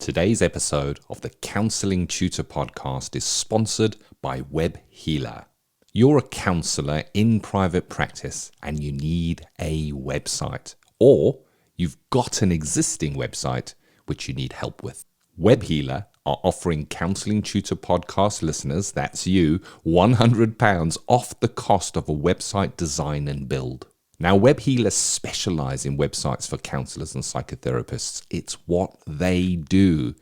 Today's episode of the Counselling Tutor Podcast is sponsored by Web Healer. You're a counsellor in private practice and you need a website, or you've got an existing website which you need help with. Web Healer are offering Counselling Tutor Podcast listeners, that's you, £100 off the cost of a website design and build. Now, Web Healers specialize in websites for counselors and psychotherapists. It's what they do.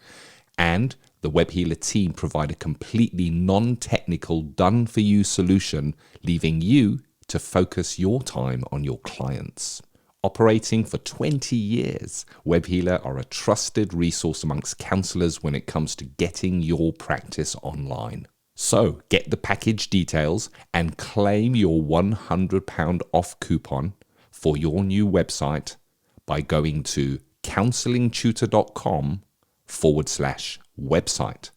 And the Web Healer team provide a completely non-technical, done-for-you solution, leaving you to focus your time on your clients. Operating for 20 years, Web Healer are a trusted resource amongst counselors when it comes to getting your practice online. So get the package details and claim your £100 off coupon for your new website by going to counsellingtutor.com/website.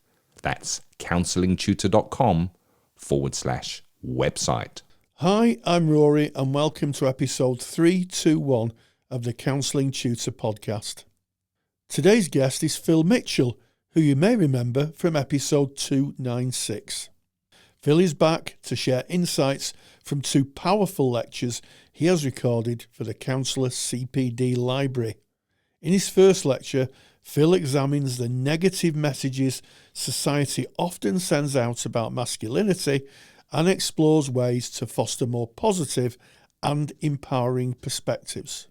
That's counsellingtutor.com/website. Hi, I'm Rory and welcome to episode 321 of the Counselling Tutor Podcast. Today's guest is Phil Mitchell, who you may remember from episode 296. Phil is back to share insights from two powerful lectures he has recorded for the Counsellor CPD Library. In his first lecture, Phil examines the negative messages society often sends out about masculinity and explores ways to foster more positive and empowering perspectives.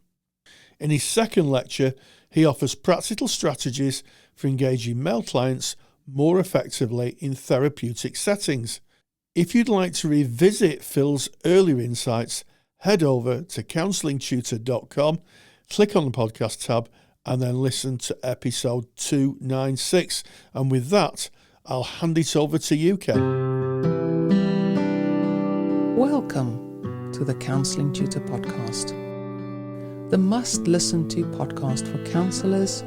In his second lecture, he offers practical strategies for engaging male clients more effectively in therapeutic settings. If you'd like to revisit Phil's earlier insights, head over to counsellingtutor.com, click on the podcast tab, and then listen to episode 296. And with that, I'll hand it over to you, Ken. Welcome to the Counselling Tutor Podcast, the must-listen-to podcast for counsellors,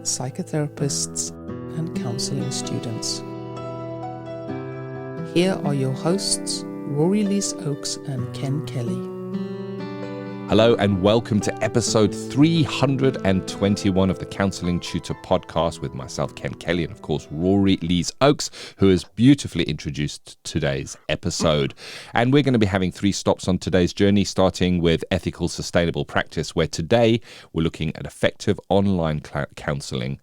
psychotherapists, and counselling students. Here are your hosts, Rory Oakes and Ken Kelly. Hello and welcome to episode 321 of the Counselling Tutor Podcast with myself, Ken Kelly, and of course, Rory Oakes, who has beautifully introduced today's episode. And we're going to be having three stops on today's journey, starting with ethical, sustainable practice, where today we're looking at effective online counselling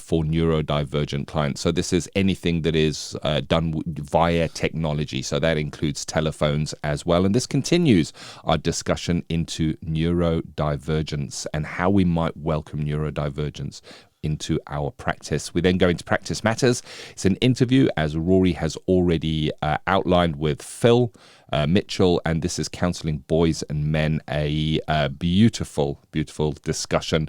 for neurodivergent clients. So this is anything that is done via technology. So that includes telephones as well. And this continues our discussion into neurodivergence and how we might welcome neurodivergence into our practice. We then go into Practice Matters. It's an interview, as Rory has already outlined, with Phil Mitchell, and this is Counselling Boys and Men, a beautiful discussion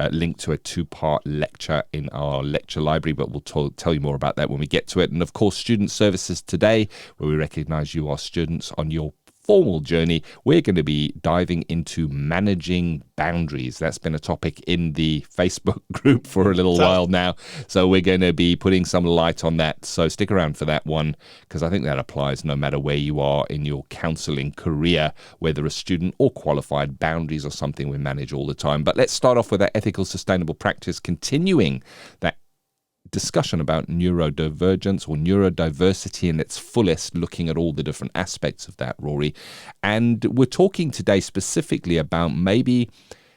linked to a two-part lecture in our lecture library, but we'll tell you more about that when we get to it. And of course, Student Services today, where we recognise you are students on your formal journey. We're going to be diving into managing boundaries. That's been a topic in the Facebook group for a little while now. So we're going to be putting some light on that. So stick around for that one, because I think that applies no matter where you are in your counselling career, whether a student or qualified. Boundaries are something we manage all the time. But let's start off with that ethical, sustainable practice, continuing that discussion about neurodivergence or neurodiversity in its fullest, looking at all the different aspects of that, Rory. And we're talking today specifically about maybe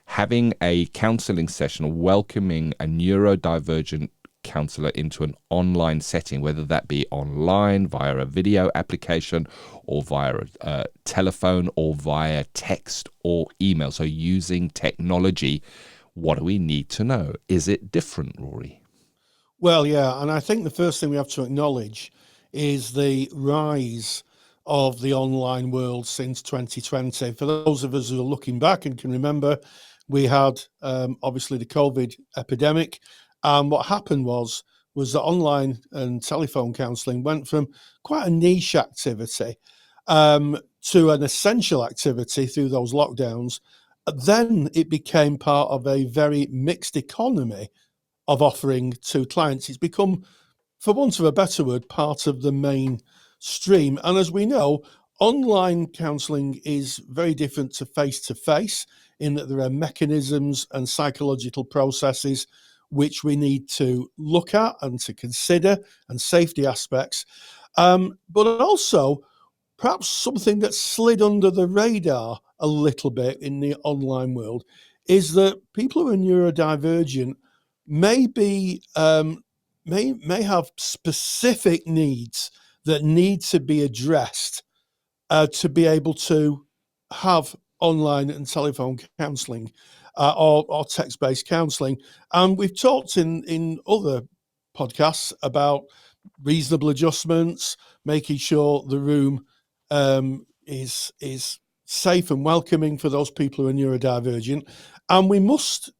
having a counselling session or welcoming a neurodivergent counsellor into an online setting, whether that be online via a video application or via a telephone or via text or email. So using technology, what do we need to know? Is it different, Rory? Well, yeah, and I think the first thing we have to acknowledge is the rise of the online world since 2020. For those of us who are looking back and can remember, we had obviously the COVID epidemic, and what happened was that online and telephone counselling went from quite a niche activity to an essential activity through those lockdowns. Then it became part of a very mixed economy of offering to clients. It's become, for want of a better word, part of the mainstream. And as we know, online counselling is very different to face-to-face in that there are mechanisms and psychological processes which we need to look at and to consider, and safety aspects. But also perhaps something that slid under the radar a little bit in the online world is that people who are neurodivergent may be may have specific needs that need to be addressed to be able to have online and telephone counselling or text-based counselling. And we've talked in other podcasts about reasonable adjustments, making sure the room is safe and welcoming for those people who are neurodivergent. And we must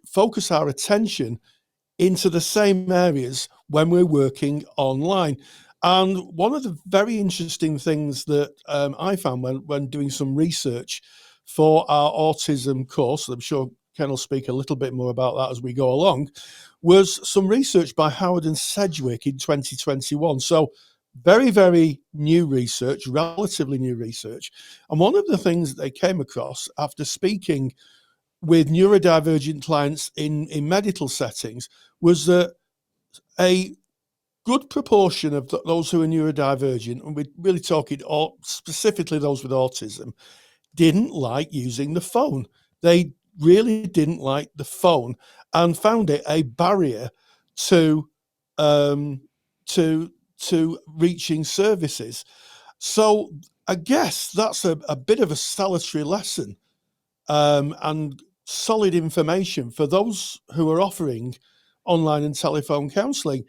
focus our attention into the same areas when we're working online. And one of the very interesting things that I found when doing some research for our autism course, I'm sure Ken will speak a little bit more about that as we go along, was some research by Howard and Sedgwick in 2021. So very, very new research, relatively new research. And one of the things that they came across after speaking with neurodivergent clients in medical settings was that a good proportion of those who are neurodivergent, and we're really talking specifically those with autism, didn't like using the phone. They really didn't like the phone and found it a barrier to reaching services. So I guess that's a bit of a salutary lesson and solid information for those who are offering online and telephone counselling.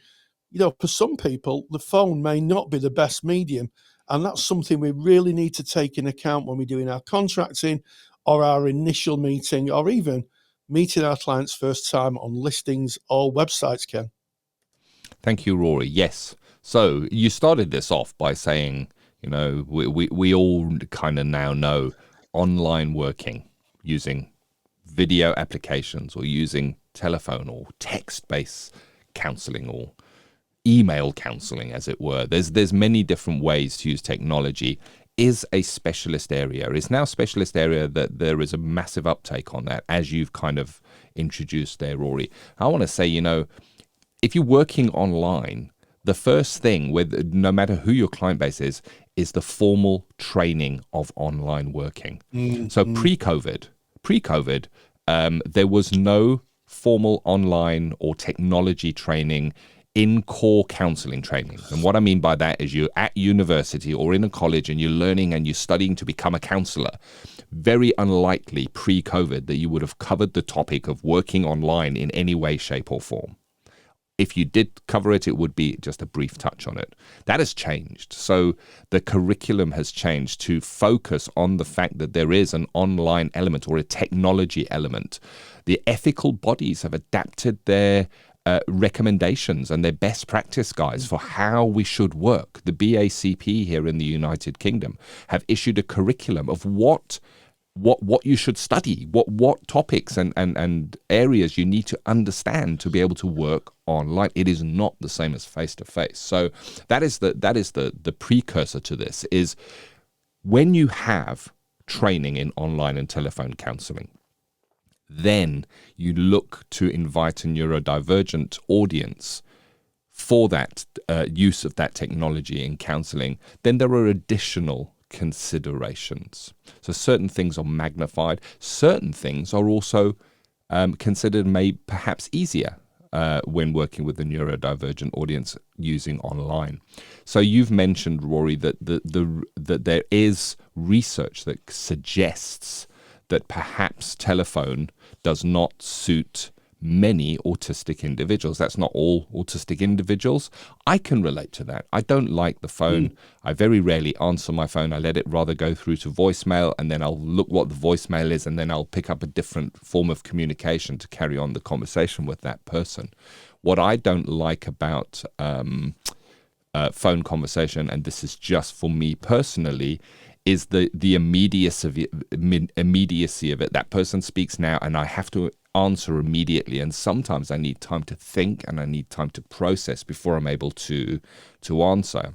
You know, for some people, the phone may not be the best medium, and that's something we really need to take into account when we're doing our contracting or our initial meeting, or even meeting our clients first time on listings or websites, Ken. Thank you, Rory. Yes. So you started this off by saying, you know, we all kind of now know online working using video applications or using telephone or text-based counselling or email counselling, as it were. There's many different ways to use technology. Is a specialist area. It's now a specialist area that there is a massive uptake on that, as you've kind of introduced there, Rory. I want to say, you know, if you're working online, the first thing, with no matter who your client base is the formal training of online working. Mm-hmm. So pre-COVID, there was no formal online or technology training in core counselling training. And what I mean by that is you're at university or in a college and you're learning and you're studying to become a counsellor. Very unlikely pre-COVID that you would have covered the topic of working online in any way, shape or form. If you did cover it, it would be just a brief touch on it. That has changed. So the curriculum has changed to focus on the fact that there is an online element or a technology element. The ethical bodies have adapted their recommendations and their best practice guides for how we should work. The BACP here in the United Kingdom have issued a curriculum of what you should study, what topics and areas you need to understand to be able to work online. It is not the same as face-to-face. So that is the precursor to this, is when you have training in online and telephone counselling, then you look to invite a neurodivergent audience for that use of that technology in counselling. Then there are additional considerations. So certain things are magnified. Certain things are also considered perhaps easier when working with a neurodivergent audience using online. So you've mentioned, Rory, that that there is research that suggests that perhaps telephone does not suit many autistic individuals. That's not all autistic individuals. I can relate to that. I don't like the phone. I very rarely answer my phone. I let it rather go through to voicemail, and then I'll look what the voicemail is, and then I'll pick up a different form of communication to carry on the conversation with that person. What I don't like about phone conversation, and this is just for me personally, is the immediacy of it. That person speaks now and I have to answer immediately, and sometimes I need time to think and I need time to process before I'm able to answer.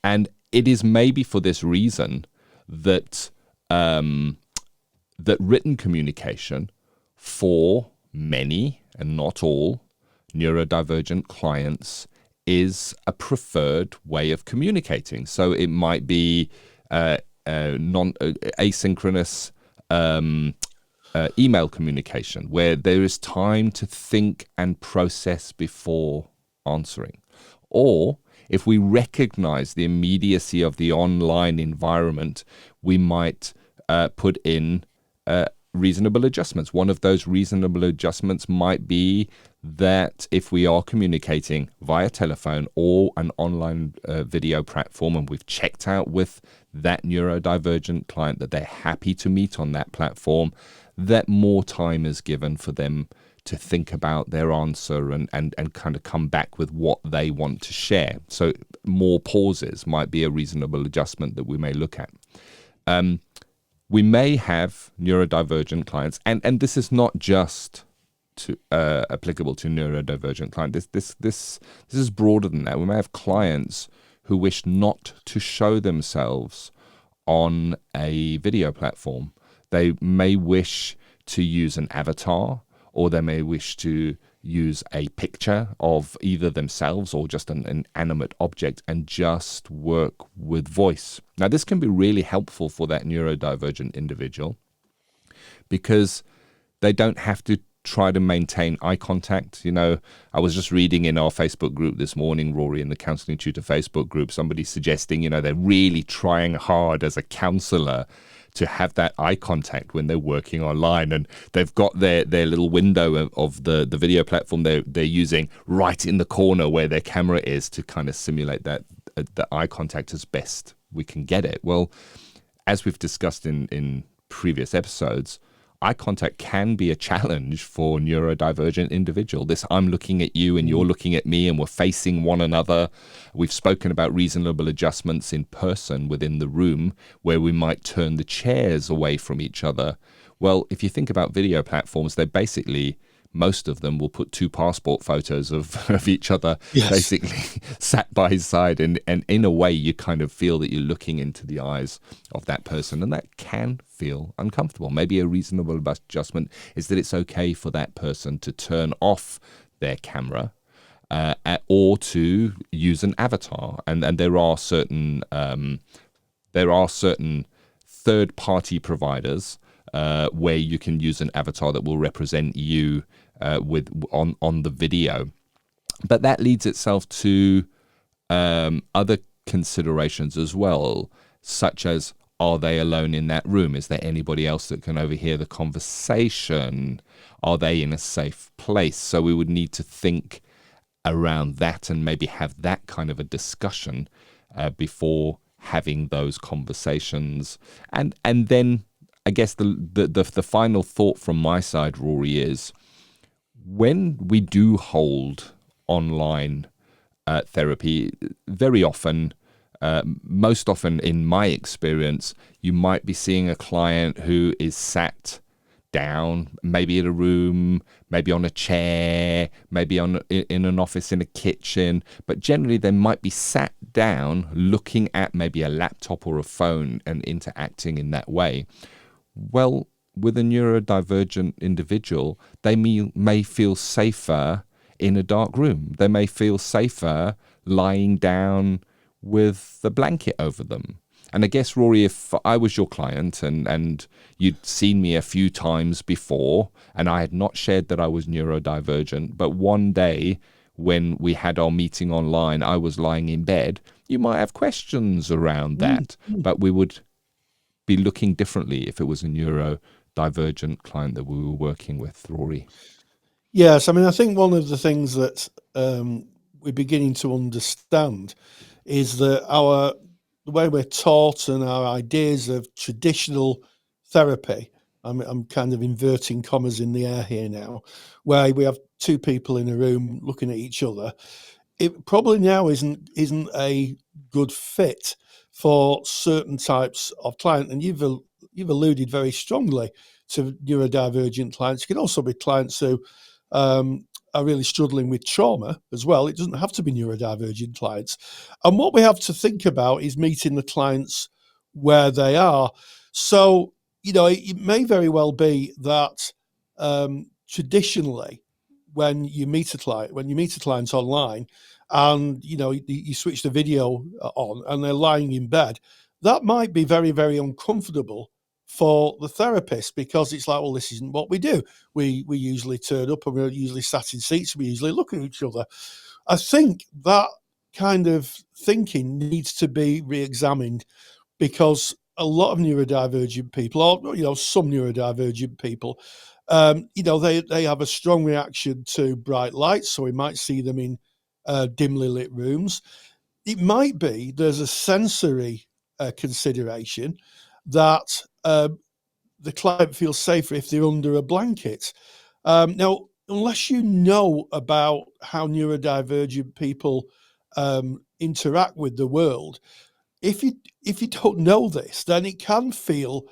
And it is maybe for this reason that that written communication for many, and not all, neurodivergent clients is a preferred way of communicating. So it might be asynchronous email communication, where there is time to think and process before answering. Or if we recognize the immediacy of the online environment, we might put in reasonable adjustments. One of those reasonable adjustments might be that if we are communicating via telephone or an online video platform, and we've checked out with that neurodivergent client that they're happy to meet on that platform, that more time is given for them to think about their answer and kind of come back with what they want to share. So more pauses might be a reasonable adjustment that we may look at. We may have neurodivergent clients, and this is not just applicable to neurodivergent clients. This is broader than that. We may have clients who wish not to show themselves on a video platform. They may wish to use an avatar, or they may wish to use a picture of either themselves or just an inanimate object and just work with voice. Now, this can be really helpful for that neurodivergent individual because they don't have to try to maintain eye contact. You know, I was just reading in our Facebook group this morning, Rory, in the Counselling Tutor Facebook group, somebody suggesting, you know, they're really trying hard as a counsellor to have that eye contact when they're working online, and they've got their little window of the video platform they're using right in the corner where their camera is to kind of simulate that the eye contact as best we can get it. Well, as we've discussed in previous episodes, eye contact can be a challenge for neurodivergent individual. This I'm looking at you and you're looking at me and we're facing one another. We've spoken about reasonable adjustments in person within the room where we might turn the chairs away from each other. Well, if you think about video platforms, they're basically, most of them will put two passport photos of each other, yes, basically sat by his side. And in a way, you kind of feel that you're looking into the eyes of that person. And that can feel uncomfortable. Maybe a reasonable adjustment is that it's okay for that person to turn off their camera or to use an avatar. And there are certain third-party providers where you can use an avatar that will represent you on the video. But that leads itself to other considerations as well, such as, are they alone in that room? Is there anybody else that can overhear the conversation? Are they in a safe place? So we would need to think around that and maybe have that kind of a discussion before having those conversations. And then I guess the final thought from my side, Rory, is when we do hold online therapy, very often, most often in my experience, you might be seeing a client who is sat down, maybe in a room, maybe on a chair, maybe in an office, in a kitchen, but generally they might be sat down looking at maybe a laptop or a phone and interacting in that way. Well, with a neurodivergent individual, they may feel safer in a dark room. They may feel safer lying down with the blanket over them. And I guess, Rory, if I was your client and you'd seen me a few times before and I had not shared that I was neurodivergent, but one day when we had our meeting online, I was lying in bed, you might have questions around that, but we would be looking differently if it was a neurodivergent client that we were working with, Rory. Yes, I mean, I think one of the things that we're beginning to understand is that the way we're taught and our ideas of traditional therapy, I'm kind of inverting commas in the air here now, where we have two people in a room looking at each other, it probably now isn't a good fit for certain types of client. And you've alluded very strongly to neurodivergent clients. It can also be clients who are really struggling with trauma as well. It doesn't have to be neurodivergent clients. And what we have to think about is meeting the clients where they are. So, it may very well be that traditionally when you meet a client online, and you switch the video on and they're lying in bed, that might be very, very uncomfortable for the therapist, because it's like, well, this isn't what we do. We usually turn up and we're usually sat in seats. We usually look at each other. I think that kind of thinking needs to be re-examined, because a lot of neurodivergent people, or some neurodivergent people, they have a strong reaction to bright lights. So we might see them in dimly lit rooms. It might be there's a sensory consideration that the client feels safer if they're under a blanket. Now, unless you know about how neurodivergent people interact with the world, if you don't know this, then it can feel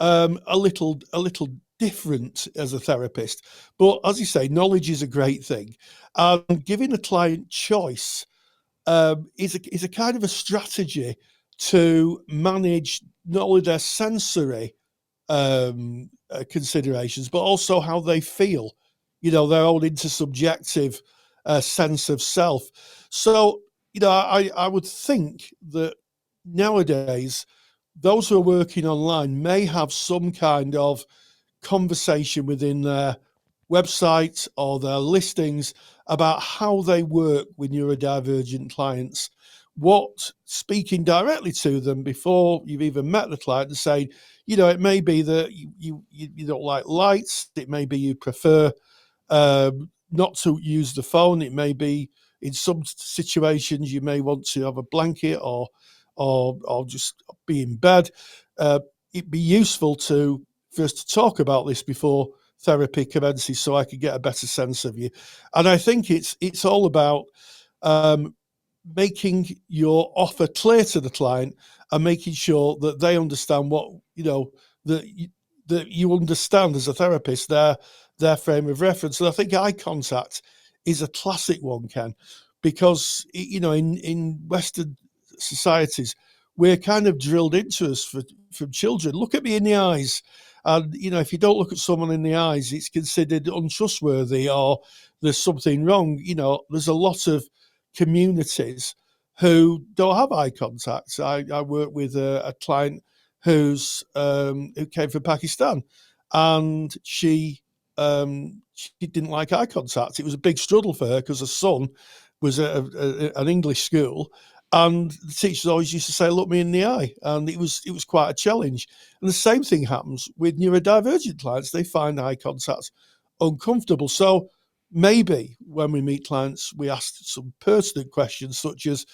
a little different as a therapist. But as you say, knowledge is a great thing, and giving a client choice is a kind of a strategy to manage not only their sensory considerations, but also how they feel, their own intersubjective sense of self. So, I would think that nowadays, those who are working online may have some kind of conversation within their website or their listings about how they work with neurodivergent clients. Speaking directly to them before you've even met the client and saying, it may be that you don't like lights. It may be you prefer not to use the phone. It may be in some situations you may want to have a blanket or just be in bed. It'd be useful for us to talk about this before therapy commences, so I could get a better sense of you. And I think it's all about making your offer clear to the client and making sure that they understand that you understand as a therapist their frame of reference. And I think eye contact is a classic one, Ken, because in Western societies, we're kind of drilled into us from children. Look at me in the eyes. And, if you don't look at someone in the eyes, it's considered untrustworthy or there's something wrong. There's a lot of communities who don't have eye contact. I work with a client who came from Pakistan, and she didn't like eye contact. It was a big struggle for her because her son was at an English school, and the teachers always used to say, "Look me in the eye," and it was quite a challenge. And the same thing happens with neurodivergent clients; they find eye contact uncomfortable. So maybe when we meet clients, we ask some pertinent questions such as,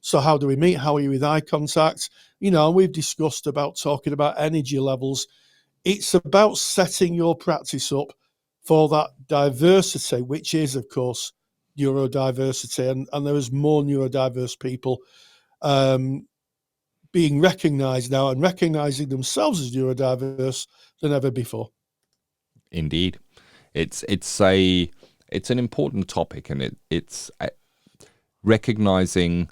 "So how do we meet? How are you with eye contact?" We've discussed about talking about energy levels. It's about setting your practice up for that diversity, which is, of course, neurodiversity, and there is more neurodiverse people being recognised now and recognising themselves as neurodiverse than ever before. Indeed, it's an important topic, and it's recognising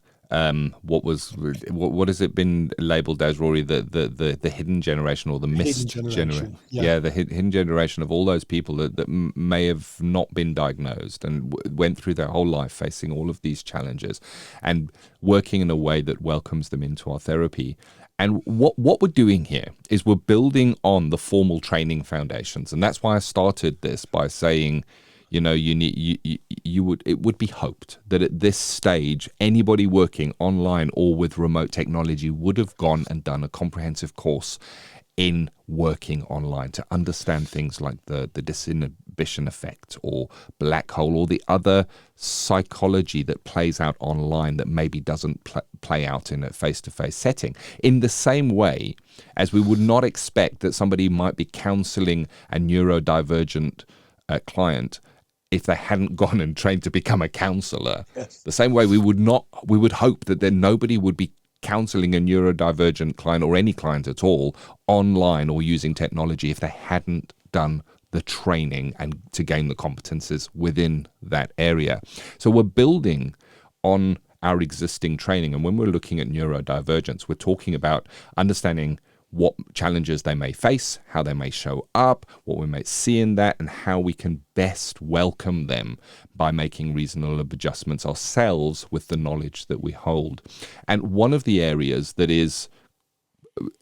what has it been labelled as, Rory, the hidden generation, or the missed generation? The hidden generation of all those people that may have not been diagnosed and went through their whole life facing all of these challenges and working in a way that welcomes them into our therapy. And what we're doing here is we're building on the formal training foundations, and that's why I started this by saying, it would be hoped that at this stage, anybody working online or with remote technology would have gone and done a comprehensive course in working online to understand things like the disinhibition effect or black hole, or the other psychology that plays out online that maybe doesn't play out in a face-to-face setting. In the same way as we would not expect that somebody might be counselling a neurodivergent client if they hadn't gone and trained to become a counsellor. Yes. The same way we would hope that then nobody would be counselling a neurodivergent client, or any client at all, online or using technology if they hadn't done the training and to gain the competences within that area. So we're building on our existing training. And when we're looking at neurodivergence, we're talking about understanding what challenges they may face, how they may show up, what we may see in that, and how we can best welcome them by making reasonable adjustments ourselves with the knowledge that we hold. And one of the areas that is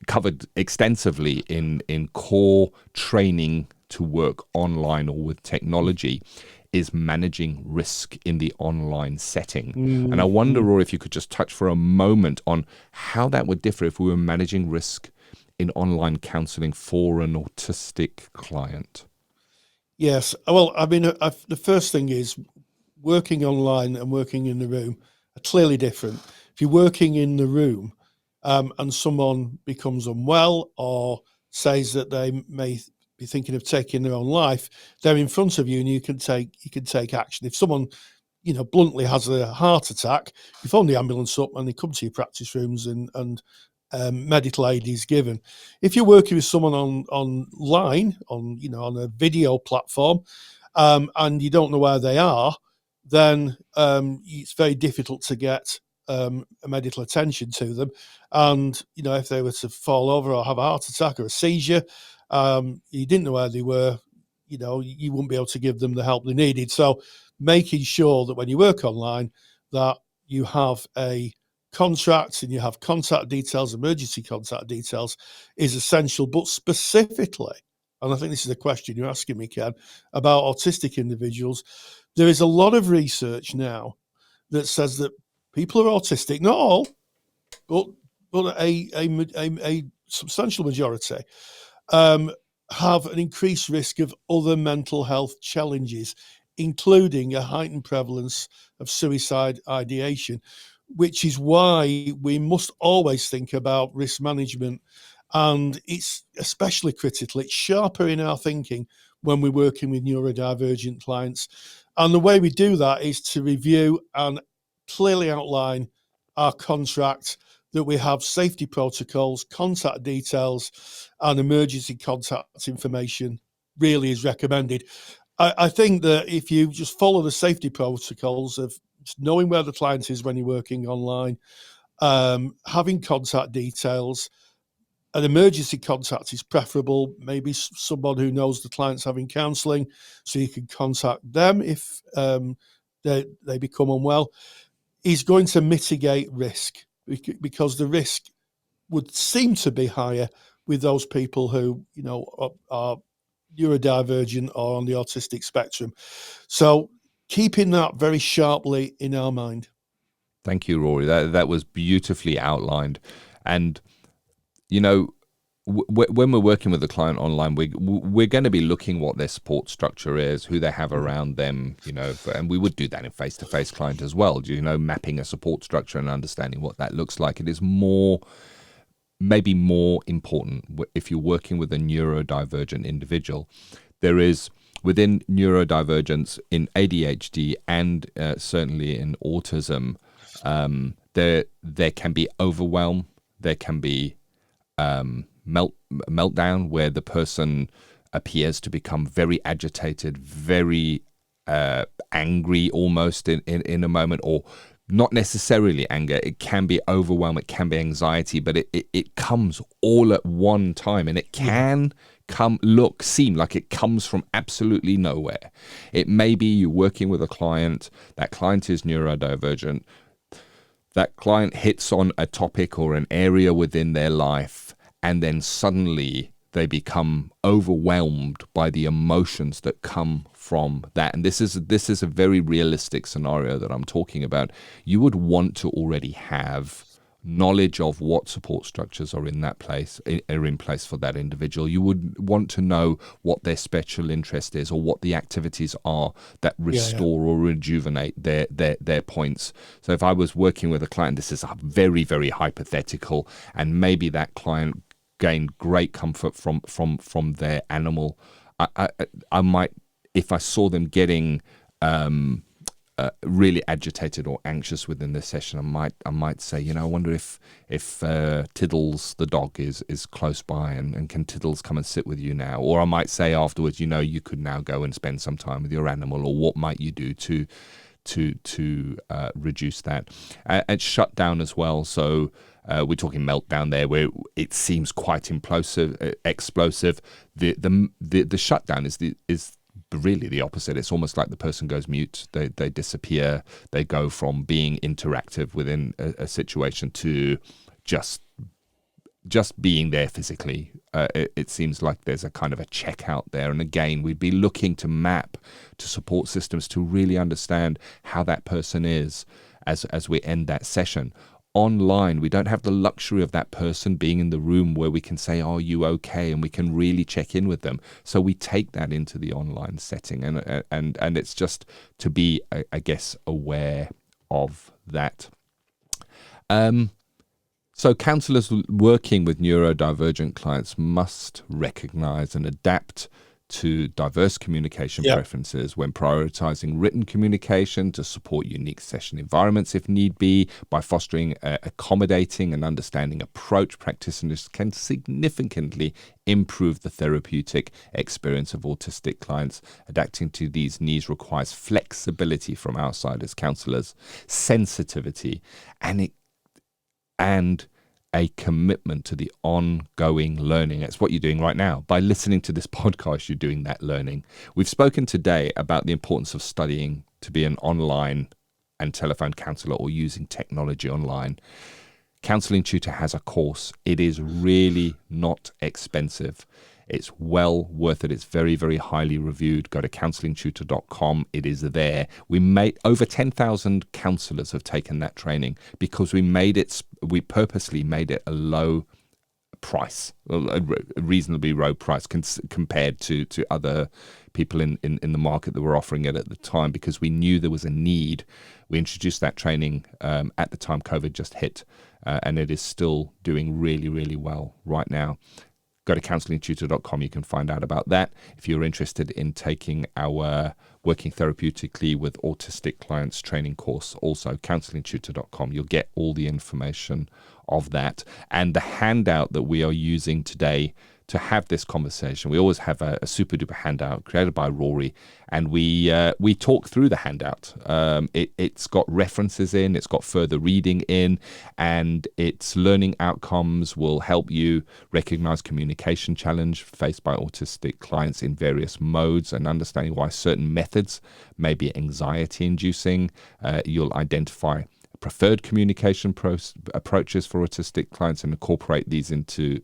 covered extensively in core training to work online or with technology is managing risk in the online setting. And I wonder, Rory, if you could just touch for a moment on how that would differ if we were managing risk in online counselling for an autistic client. Yes. Well, I mean, the first thing is working online and working in the room are clearly different. If you're working in the room and someone becomes unwell or says that they may be thinking of taking their own life, they're in front of you and you can take action. If someone, bluntly has a heart attack, you phone the ambulance up and they come to your practice rooms and medical aid is given. If you're working with someone online, on a video platform, and you don't know where they are, then it's very difficult to get medical attention to them. And if they were to fall over or have a heart attack or a seizure, you didn't know where they were, you wouldn't be able to give them the help they needed. So making sure that when you work online that you have a contract and you have contact details, emergency contact details, is essential. But specifically, and I think this is a question you're asking me, Ken, about autistic individuals, there is a lot of research now that says that people are autistic, not all, but a substantial majority, have an increased risk of other mental health challenges, including a heightened prevalence of suicide ideation, which is why we must always think about risk management. And it's especially critical, it's sharper in our thinking when we're working with neurodivergent clients. And the way we do that is to review and clearly outline our contract, that we have safety protocols, contact details, and emergency contact information really is recommended. I think that if you just follow the safety protocols of knowing where the client is when you're working online, having contact details, an emergency contact is preferable, maybe someone who knows the client's having counselling, so you can contact them if they become unwell, is going to mitigate risk, because the risk would seem to be higher with those people who, are neurodivergent or on the autistic spectrum. So keeping that very sharply in our mind. Thank you, Rory. That was beautifully outlined. And, when we're working with a client online, we're going to be looking what their support structure is, who they have around them, and we would do that in face-to-face client as well, mapping a support structure and understanding what that looks like. It is maybe more important if you're working with a neurodivergent individual. There is, within neurodivergence in ADHD and certainly in autism, there can be overwhelm, there can be meltdown, where the person appears to become very agitated, very angry almost in a moment, or not necessarily anger. It can be overwhelm, it can be anxiety, but it comes all at one time, and it can seem like it comes from absolutely nowhere. It may be you're working with a client, that client is neurodivergent, that client hits on a topic or an area within their life, and then suddenly they become overwhelmed by the emotions that come from that. And this is a very realistic scenario that I'm talking about. You would want to already have knowledge of what support structures are in place for that individual. You would want to know what their special interest is, or what the activities are that restore or rejuvenate their points. So if I was working with a client, this is a very, very hypothetical, and maybe that client gained great comfort from their animal. I might, if I saw them getting really agitated or anxious within the session, I might say, I wonder if Tiddles the dog is close by, and can Tiddles come and sit with you now? Or I might say afterwards, you could now go and spend some time with your animal, or what might you do to reduce that? And shut down as well. So We're talking meltdown there, where it seems quite explosive. The shutdown is really the opposite. It's almost like the person goes mute. They disappear. They go from being interactive within a situation to just being there physically. It seems like there's a kind of a checkout there. And again, we'd be looking to map to support systems to really understand how that person is as we end that session. Online, we don't have the luxury of that person being in the room where we can say, "Are you okay?" and we can really check in with them. So we take that into the online setting, and it's just to be, I guess, aware of that. So counsellors working with neurodivergent clients must recognise and adapt to diverse communication preferences when prioritising written communication to support unique session environments if need be. By fostering accommodating and understanding approach, practitioners can significantly improve the therapeutic experience of autistic clients. Adapting to these needs requires flexibility from outsiders, counsellors, sensitivity, and a commitment to the ongoing learning. It's what you're doing right now. By listening to this podcast, you're doing that learning. We've spoken today about the importance of studying to be an online and telephone counsellor or using technology online. Counselling Tutor has a course. It is really not expensive. It's well worth it. It's very, very highly reviewed. Go to counsellingtutor.com. It is there. Over 10,000 counsellors have taken that training because we purposely made it a low price, a reasonably low price compared to other people in the market that were offering it at the time, because we knew there was a need. We introduced that training at the time COVID just hit, and it is still doing really, really well right now. Go to counsellingtutor.com. You can find out about that. If you're interested in taking our Working Therapeutically with Autistic Clients training course, also counsellingtutor.com. You'll get all the information of that. And the handout that we are using today to have this conversation, we always have a super duper handout created by Rory, and we talk through the handout. It's got references in, it's got further reading in, and its learning outcomes will help you recognize communication challenge faced by autistic clients in various modes and understanding why certain methods may be anxiety inducing. You'll identify preferred communication approaches for autistic clients and incorporate these into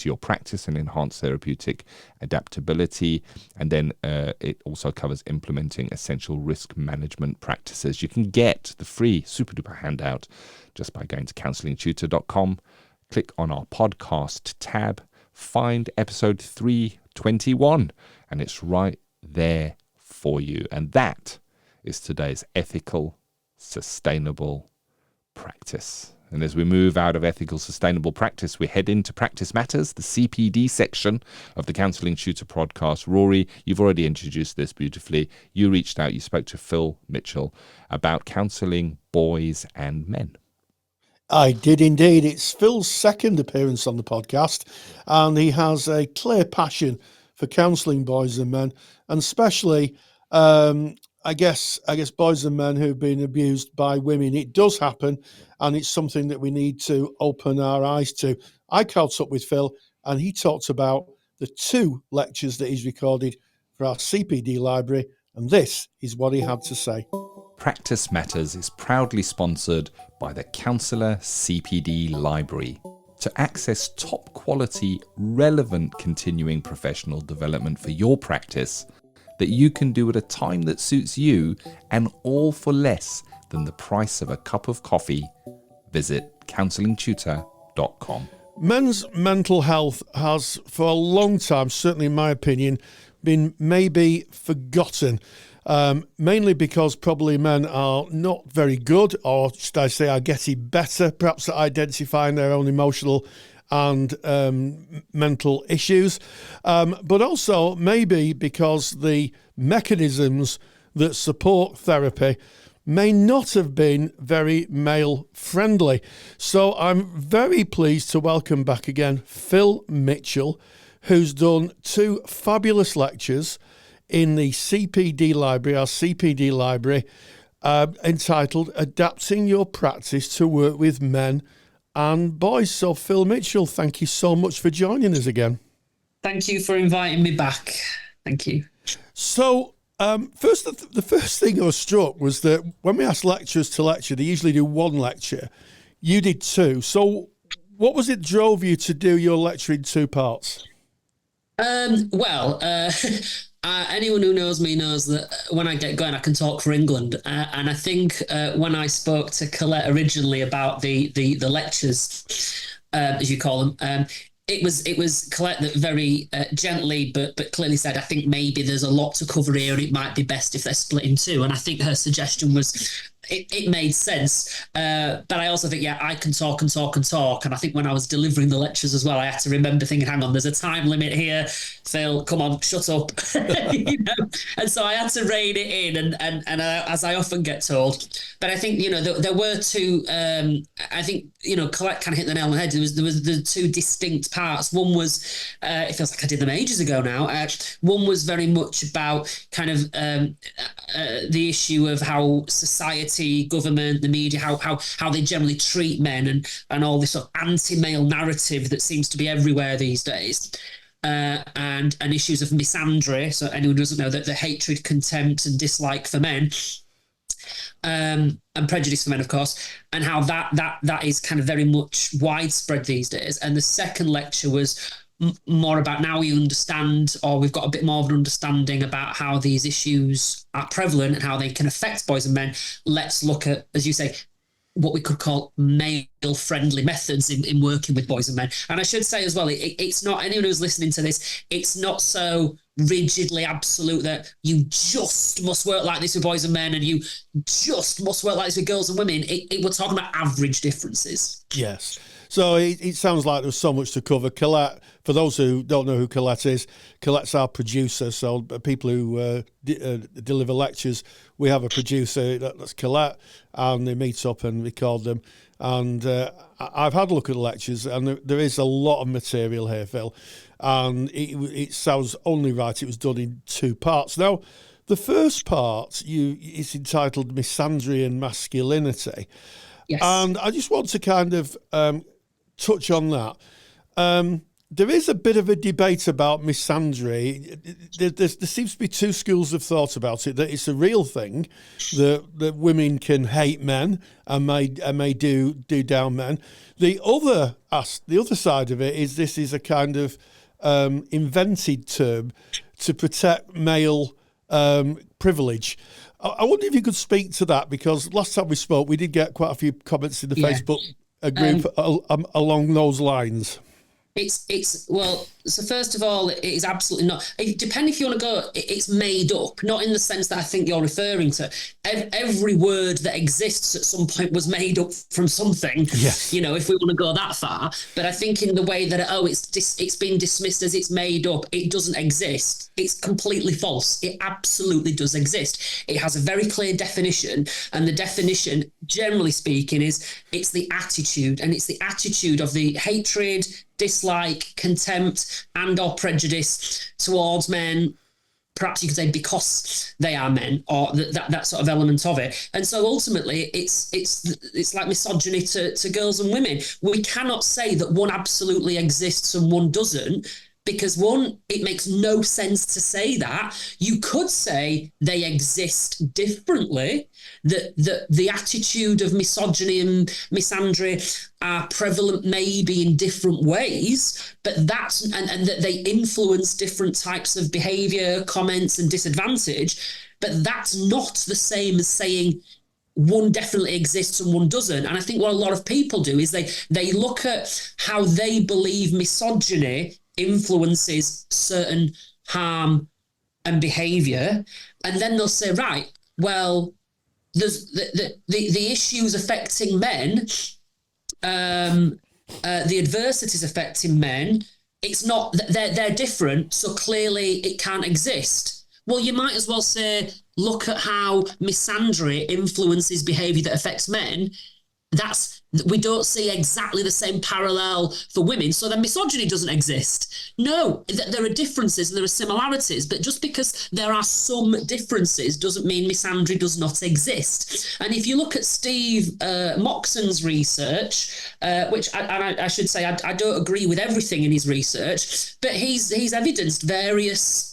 your practice and enhance therapeutic adaptability. And then it also covers implementing essential risk management practices. You can get the free super duper handout just by going to counsellingtutor.com, click on our podcast tab, find episode 321, and it's right there for you. And that is today's ethical, sustainable practice. And as we move out of ethical, sustainable practice, we head into Practice Matters, the CPD section of the Counselling Tutor Podcast. Rory, you've already introduced this beautifully. You reached out, you spoke to Phil Mitchell about counselling boys and men. I did indeed. It's Phil's second appearance on the podcast, and he has a clear passion for counselling boys and men, and especially I guess boys and men who've been abused by women. It does happen, and it's something that we need to open our eyes to. I caught up with Phil, and he talked about the 2 lectures that he's recorded for our CPD library, and this is what he had to say. Practice Matters is proudly sponsored by the Counsellor CPD Library. To access top quality, relevant continuing professional development for your practice that you can do at a time that suits you, and all for less than the price of a cup of coffee, visit counsellingtutor.com. Men's mental health has, for a long time, certainly in my opinion, been maybe forgotten, mainly because probably men are not very good, or should I say are getting better, perhaps at identifying their own emotional and mental issues, but also maybe because the mechanisms that support therapy may not have been very male friendly. So I'm very pleased to welcome back again Phil Mitchell, who's done 2 fabulous lectures in the CPD library, our CPD library, entitled Adapting Your Practice to Work with Men and boys. So Phil Mitchell, thank you so much for joining us again. Thank you for inviting me back. Thank you. So the first thing I was struck was that when we ask lecturers to lecture, they usually do one lecture. You did two. So what was it drove you to do your lecture in two parts? Anyone who knows me knows that when I get going, I can talk for England. And I think when I spoke to Colette originally about the lectures, as you call them, it was Colette that very gently but clearly said, I think maybe there's a lot to cover here and it might be best if they're split in two. And I think her suggestion was, it made sense. But I also think, I can talk and talk and talk. And I think when I was delivering the lectures as well, I had to remember thinking, hang on, there's a time limit here. Phil, come on, shut up. And so I had to rein it in and as I often get told. But I think, there were two, I think, Colette kind of hit the nail on the head. There was the two distinct parts. One was, it feels like I did them ages ago now. One was very much about kind of the issue of how society, government, the media, how they generally treat men and all this sort of anti-male narrative that seems to be everywhere these days. And issues of misandry. So anyone who doesn't know that the hatred, contempt and dislike for men, and prejudice for men, of course, and how that is kind of very much widespread these days. And the second lecture was more about now we understand, or we've got a bit more of an understanding about how these issues are prevalent and how they can affect boys and men. Let's look at, as you say, what we could call male-friendly methods in working with boys and men. And I should say as well, it's not, anyone who's listening to this, it's not so rigidly absolute that you just must work like this with boys and men and you just must work like this with girls and women. We're talking about average differences. Yes. So it sounds like there's so much to cover. Colette, for those who don't know who Colette is, Colette's our producer. So people who deliver lectures, we have a producer, that's Colette, and they meet up and record them. And I've had a look at the lectures, and there is a lot of material here, Phil. And it sounds only right it was done in two parts. Now, the first part is entitled Misandry and Masculinity. Yes. And I just want to kind of touch on that. There is a bit of a debate about misandry. There seems to be two schools of thought about it, that it's a real thing, that women can hate men and may do down men. The other side of it is this is a kind of invented term to protect male privilege. I wonder if you could speak to that, because last time we spoke, we did get quite a few comments in the Facebook group along those lines. Well, so first of all, it is absolutely not. Depending if you want to go, it's made up, not in the sense that I think you're referring to. Every word that exists at some point was made up from something, yes. If we want to go that far. But I think in the way that, it's been dismissed as it's made up, it doesn't exist. It's completely false. It absolutely does exist. It has a very clear definition. And the definition, generally speaking, is it's the attitude. And it's the attitude of the hatred, dislike, contempt, and or prejudice towards men, perhaps you could say because they are men, or that sort of element of it. And so ultimately it's like misogyny to girls and women. We cannot say that one absolutely exists and one doesn't, because one, it makes no sense to say that. You could say they exist differently, that the attitude of misogyny and misandry are prevalent maybe in different ways, but and that they influence different types of behaviour, comments and disadvantage, but that's not the same as saying one definitely exists and one doesn't. And I think what a lot of people do is they look at how they believe misogyny influences certain harm and behaviour, and then they'll say, right, well, there's the issues affecting men, the adversities affecting men, it's not, they're different, so clearly it can't exist. Well, you might as well say, look at how misandry influences behaviour that affects men. we don't see exactly the same parallel for women, so then misogyny doesn't exist. No, there are differences and there are similarities, but just because there are some differences doesn't mean misandry does not exist. And if you look at Steve Moxon's research, which I should say I don't agree with everything in his research, but he's evidenced various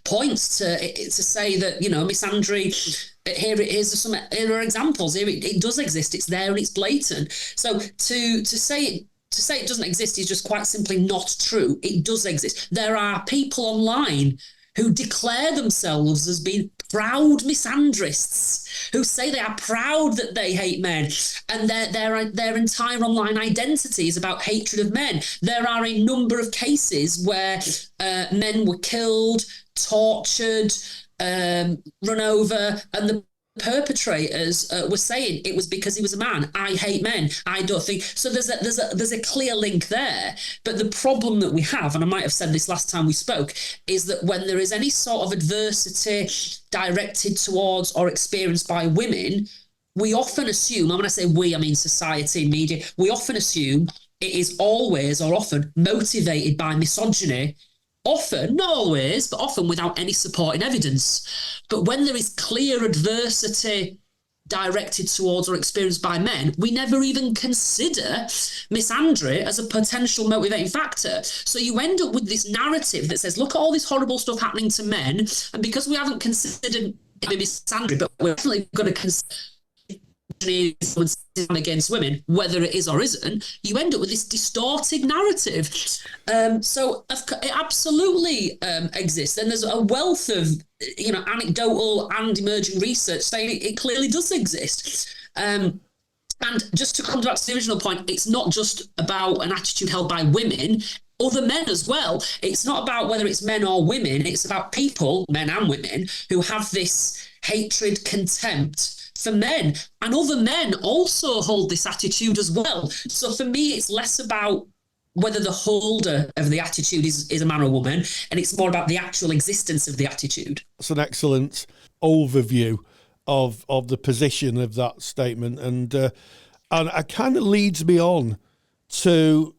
points to say that, misandry, here are examples. Here it does exist. It's there and it's blatant. So to say it doesn't exist is just quite simply not true. It does exist. There are people online who declare themselves as being proud misandrists, who say they are proud that they hate men, and their entire online identity is about hatred of men. There are a number of cases where men were killed, tortured, run over, and the perpetrators were saying it was because he was a man. I hate men. I don't think so. There's a clear link there. But the problem that we have, and I might have said this last time we spoke, is that when there is any sort of adversity directed towards or experienced by women, we often assume, and when I say we, I mean society, media, we often assume it is always or often motivated by misogyny. Often, not always, but often without any supporting evidence. But when there is clear adversity directed towards or experienced by men, we never even consider misandry as a potential motivating factor. So you end up with this narrative that says, look at all this horrible stuff happening to men, and because we haven't considered misandry, but we're definitely going to consider against women, whether it is or isn't, you end up with this distorted narrative. So it absolutely exists, and there's a wealth of anecdotal and emerging research saying it clearly does exist. And just to come back to the original point, it's not just about an attitude held by women, other men as well. It's not about whether it's men or women, it's about people, men and women, who have this hatred, contempt for men, and other men also hold this attitude as well. So for me, it's less about whether the holder of the attitude is a man or woman, and it's more about the actual existence of the attitude. That's an excellent overview of the position of that statement, and it kind of leads me on to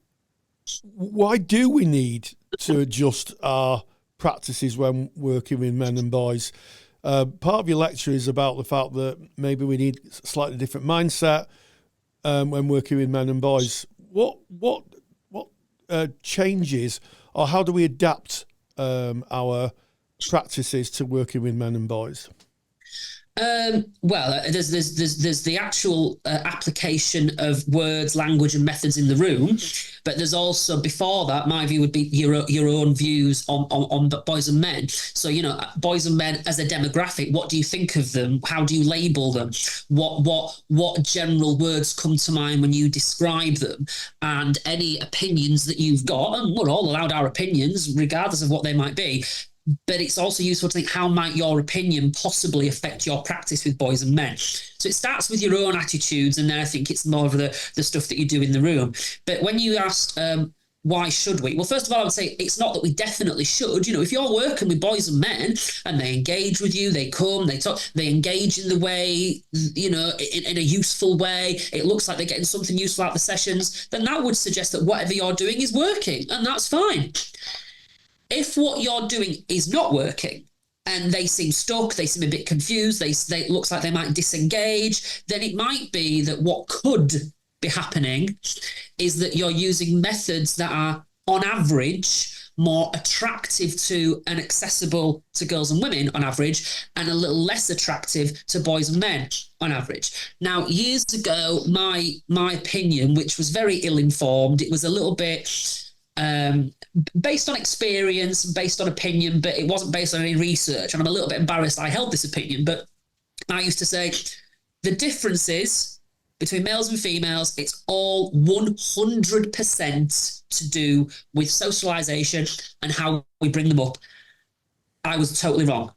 why do we need to adjust our practices when working with men and boys? Part of your lecture is about the fact that maybe we need a slightly different mindset when working with men and boys. What changes, or how do we adapt our practices to working with men and boys? Well, there's the actual application of words, language, and methods in the room, but there's also, before that, my view would be your own views on boys and men. So, boys and men as a demographic, what do you think of them? How do you label them? What general words come to mind when you describe them? And any opinions that you've got, and we're all allowed our opinions, regardless of what they might be. But it's also useful to think, how might your opinion possibly affect your practice with boys and men? So it starts with your own attitudes, and then I think it's more of the stuff that you do in the room. But when you asked, why should we? Well, first of all, I would say it's not that we definitely should. If you're working with boys and men and they engage with you, they come, they talk, they engage in the way, in a useful way, it looks like they're getting something useful out of the sessions, then that would suggest that whatever you're doing is working, and that's fine. If what you're doing is not working and they seem stuck, they seem a bit confused, it looks like they might disengage, then it might be that what could be happening is that you're using methods that are, on average, more attractive to and accessible to girls and women on average, and a little less attractive to boys and men on average. Now, years ago, my opinion, which was very ill-informed, it was a little bit based on experience, based on opinion, but it wasn't based on any research. And I'm a little bit embarrassed I held this opinion, but I used to say the differences between males and females, it's all 100% to do with socialization and how we bring them up. I was totally wrong.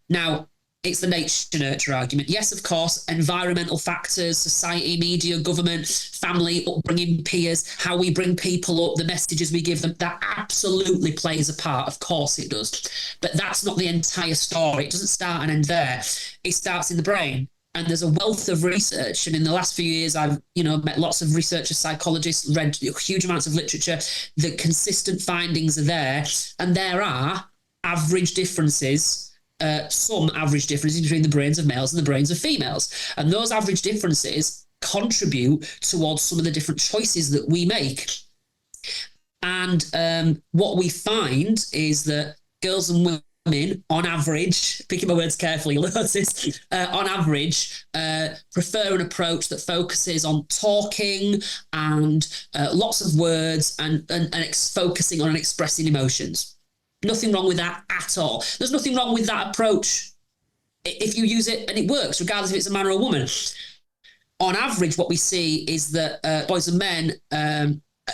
Now, it's the nature-nurture argument. Yes, of course, environmental factors, society, media, government, family, upbringing, peers, how we bring people up, the messages we give them, that absolutely plays a part. Of course it does. But that's not the entire story. It doesn't start and end there. It starts in the brain. And there's a wealth of research. And in the last few years, I've, met lots of researchers, psychologists, read huge amounts of literature. The consistent findings are there. And there are average differences, some average differences between the brains of males and the brains of females. And those average differences contribute towards some of the different choices that we make. And what we find is that girls and women, on average, picking my words carefully, you'll notice, on average, prefer an approach that focuses on talking and lots of words and focusing on and expressing emotions. Nothing wrong with that at all. There's nothing wrong with that approach if you use it and it works, regardless if it's a man or a woman. On average, what we see is that boys and men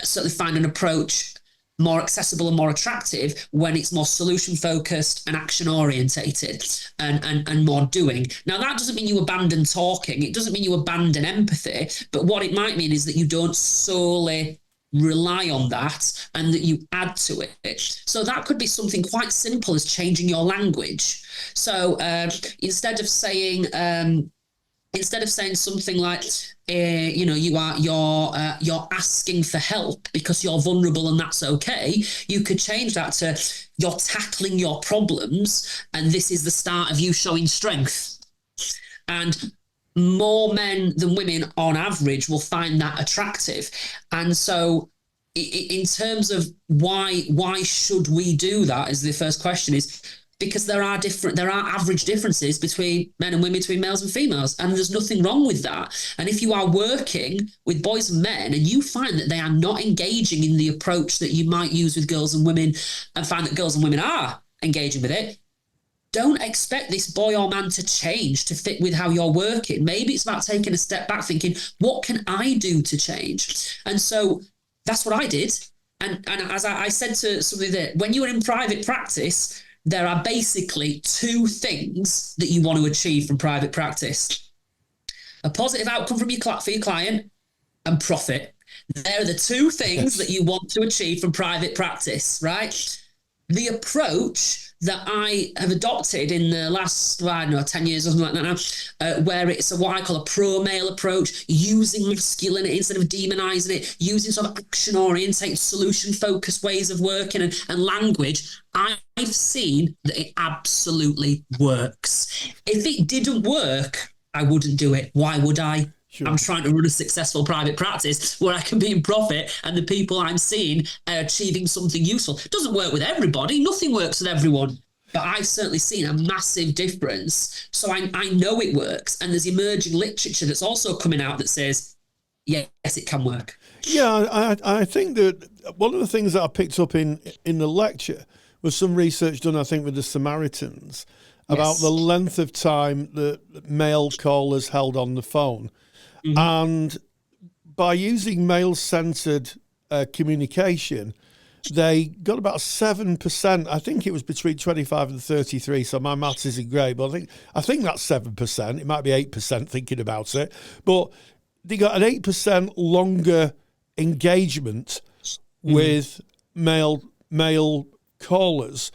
certainly find an approach more accessible and more attractive when it's more solution focused and action orientated and more doing. Now, that doesn't mean you abandon talking. It doesn't mean you abandon empathy. But what it might mean is that you don't solely rely on that and that you add to it. So that could be something quite simple as changing your language. So instead of saying something like, you're asking for help because you're vulnerable and that's okay, you could change that to you're tackling your problems and this is the start of you showing strength. And more men than women on average will find that attractive. And so in terms of why should we do that, is the first question, is because there are average differences between men and women, between males and females, and there's nothing wrong with that. And if you are working with boys and men and you find that they are not engaging in the approach that you might use with girls and women, and find that girls and women are engaging with it, don't expect this boy or man to change to fit with how you're working. Maybe it's about taking a step back, thinking, what can I do to change? And so that's what I did. And as I said to somebody that when you are in private practice, there are basically two things that you want to achieve from private practice: a positive outcome for your client and profit. They're the two things that you want to achieve from private practice, right? The approach that I have adopted in the last, 10 years or something like that now, where it's what I call a pro-male approach, using masculinity instead of demonizing it, using sort of action-oriented, solution-focused ways of working and language, I've seen that it absolutely works. If it didn't work, I wouldn't do it. Why would I? Sure. I'm trying to run a successful private practice where I can be in profit and the people I'm seeing are achieving something useful. It doesn't work with everybody. Nothing works with everyone. But I've certainly seen a massive difference. So I know it works. And there's emerging literature that's also coming out that says, yes, it can work. Yeah, I think that one of the things that I picked up in the lecture was some research done, I think, with the Samaritans about the length of time that male callers held on the phone. Mm-hmm. And by using male-centered communication, they got about 7%. I think it was between 25 and 33, so my maths isn't great, but I think that's 7%. It might be 8% thinking about it. But they got an 8% longer engagement with male callers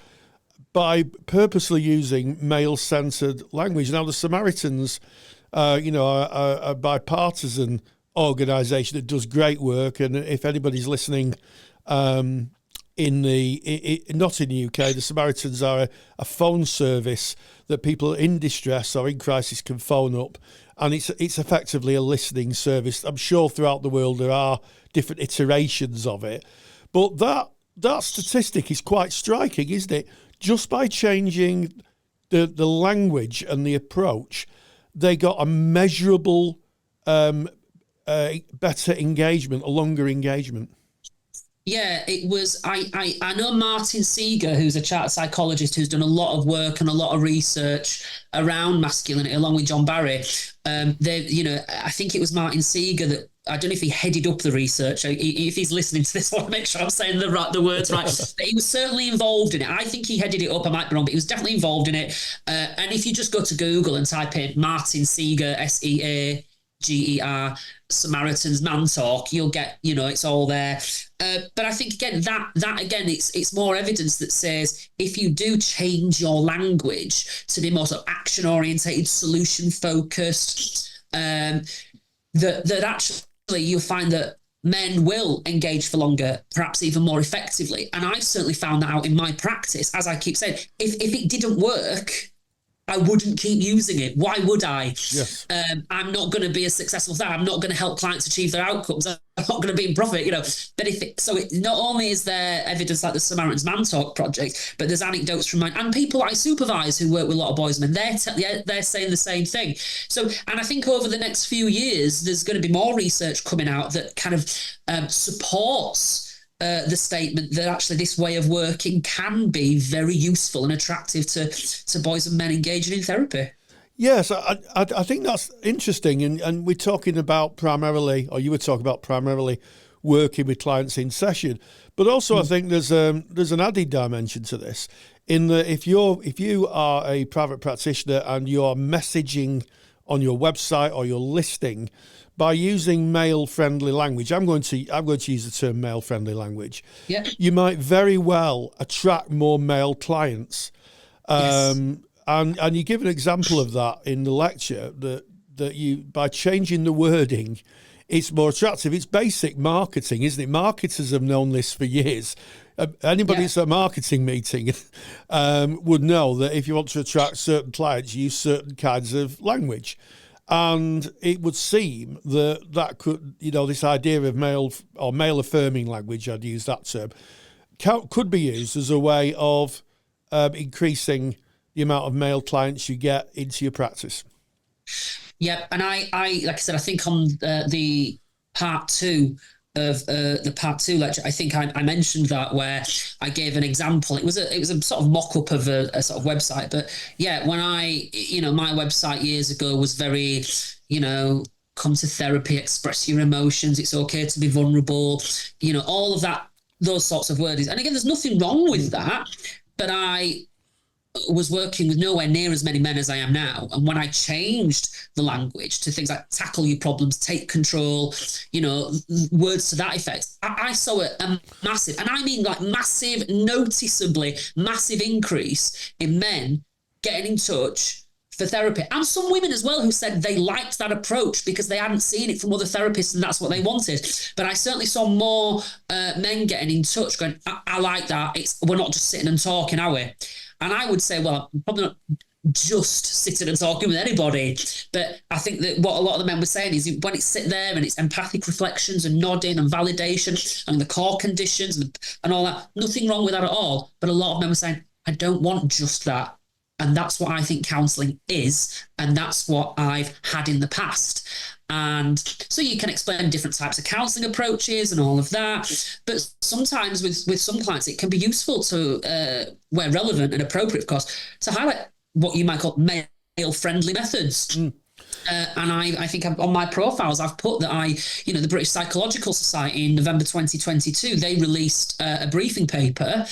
by purposely using male-centered language. Now, the Samaritans a bipartisan organisation that does great work, and if anybody's listening, not in the UK, the Samaritans are a phone service that people in distress or in crisis can phone up, and it's effectively a listening service. I'm sure throughout the world there are different iterations of it, but that statistic is quite striking, isn't it? Just by changing the language and the approach, they got a measurable, better engagement, a longer engagement. Yeah, it was. I know Martin Seeger, who's a chartered psychologist who's done a lot of work and a lot of research around masculinity, along with John Barry. I think it was Martin Seeger that, I don't know if he headed up the research. If he's listening to this, I want to make sure I'm saying the words right. But he was certainly involved in it. I think he headed it up. I might be wrong, but he was definitely involved in it. And if you just go to Google and type in Martin Seeger, SEAGER, GER, Samaritan's Man Talk, you'll get, it's all there. But I think, again, that again, it's more evidence that says if you do change your language to be more sort of action-orientated, solution-focused, that actually you'll find that men will engage for longer, perhaps even more effectively. And I've certainly found that out in my practice. As I keep saying, if it didn't work, I wouldn't keep using it. Why would I? Yes. I'm not going to be as successful as that. I'm not going to help clients achieve their outcomes. I'm not going to be in profit, But not only is there evidence like the Samaritan's Man Talk project, but there's anecdotes from mine and people I supervise who work with a lot of boys and men. They're saying the same thing. So, and I think over the next few years, there's going to be more research coming out that kind of supports the statement that actually this way of working can be very useful and attractive to boys and men engaging in therapy. Yes, I think that's interesting. And we're talking about primarily, or you were talking about primarily working with clients in session. But also I think there's an added dimension to this in that if you are a private practitioner and you're messaging on your website or your listing by using male-friendly language, I'm going to use the term male-friendly language. Yeah. You might very well attract more male clients. Yes. And you give an example of that in the lecture that you, by changing the wording, it's more attractive. It's basic marketing, isn't it? Marketers have known this for years. Anybody that's at a marketing meeting would know that if you want to attract certain clients, use certain kinds of language. And it would seem that could, this idea of male affirming language, I'd use that term, could be used as a way of increasing the amount of male clients you get into your practice. Yep. And I like I said, I think on the part 2 of the part 2 lecture, I think I mentioned that where I gave an example. It was a sort of mock-up of a sort of website. But yeah, when my website years ago was very, come to therapy, express your emotions. It's okay to be vulnerable, all of that, those sorts of words. And again, there's nothing wrong with that, but I was working with nowhere near as many men as I am now. And when I changed the language to things like tackle your problems, take control, words to that effect, I saw a massive, and I mean like massive, noticeably massive increase in men getting in touch for therapy. And some women as well who said they liked that approach because they hadn't seen it from other therapists and that's what they wanted. But I certainly saw more men getting in touch going, I like that. We're not just sitting and talking, are we? And I would say, well, I'm probably not just sitting and talking with anybody. But I think that what a lot of the men were saying is when it's sit there and it's empathic reflections and nodding and validation and the core conditions and all that, nothing wrong with that at all. But a lot of men were saying, I don't want just that. And that's what I think counselling is. And that's what I've had in the past. And so you can explain different types of counselling approaches and all of that. But sometimes with some clients, it can be useful to, where relevant and appropriate, of course, to highlight what you might call male-friendly methods. And I think on my profiles, I've put that the British Psychological Society in November 2022, they released a briefing paper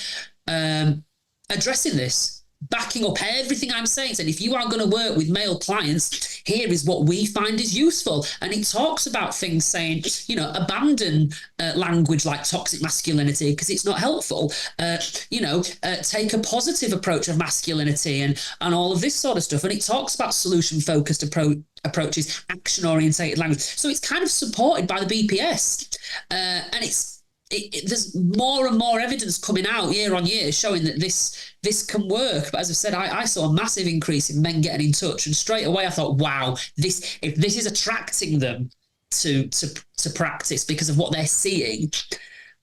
addressing this, backing up everything I'm saying. And if you are going to work with male clients, here is what we find is useful. And it talks about things saying, abandon language like toxic masculinity because it's not helpful. Take a positive approach of masculinity and all of this sort of stuff. And it talks about solution-focused approaches, action-orientated language. So it's kind of supported by the BPS. And there's more and more evidence coming out year on year showing that this can work. But as I said, I saw a massive increase in men getting in touch, and straight away I thought, wow, if this is attracting them to practice because of what they're seeing,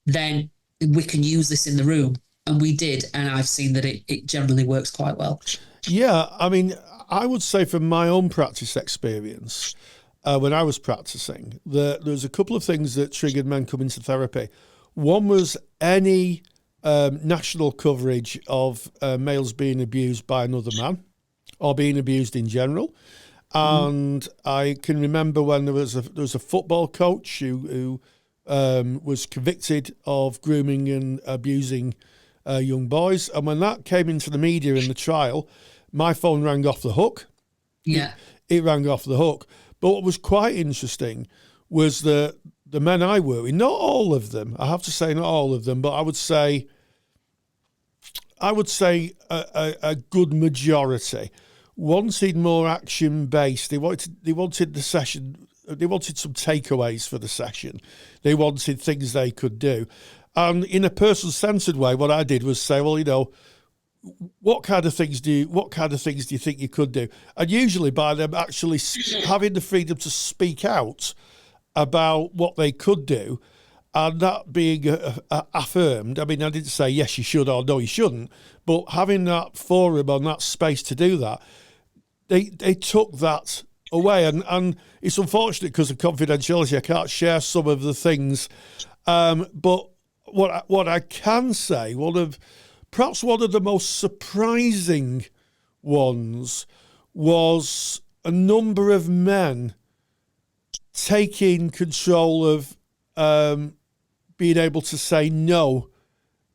then we can use this in the room. And we did, and I've seen that it generally works quite well. Yeah, I mean, I would say from my own practice experience, when I was practicing, there's a couple of things that triggered men coming to therapy. One was any national coverage of males being abused by another man or being abused in general. And I can remember when there was a football coach who was convicted of grooming and abusing young boys. And when that came into the media in the trial, my phone rang off the hook. Yeah. It rang off the hook. But what was quite interesting was the men I work with, not all of them, I have to say not all of them, but I would say a good majority wanted more action-based. They wanted the session. They wanted some takeaways for the session. They wanted things they could do. And in a person-centered way, what I did was say, well, what kind of things do you think you could do? And usually by them actually having the freedom to speak out about what they could do, and that being affirmed. I mean, I didn't say yes you should or no you shouldn't, but having that forum and that space to do that, they took that away, and it's unfortunate because of confidentiality I can't share some of the things, but what I can say, perhaps one of the most surprising ones was a number of men taking control of being able to say no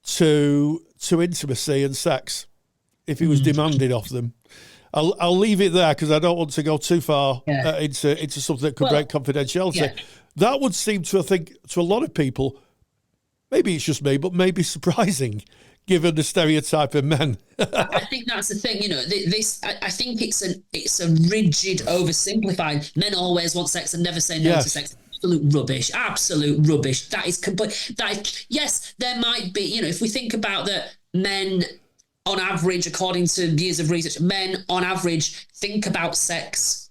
to intimacy and sex if it was demanded of them. I'll leave it there because I don't want to go too far into something that could break confidentiality. Yeah. That would seem to, I think, to a lot of people, maybe it's just me, but maybe surprising, given the stereotype of men. I think that's the thing, I think it's a rigid, oversimplified, men always want sex and never say no to sex. Absolute rubbish. That is complete. Yes, there might be, if we think about that, men on average, according to years of research, men on average think about sex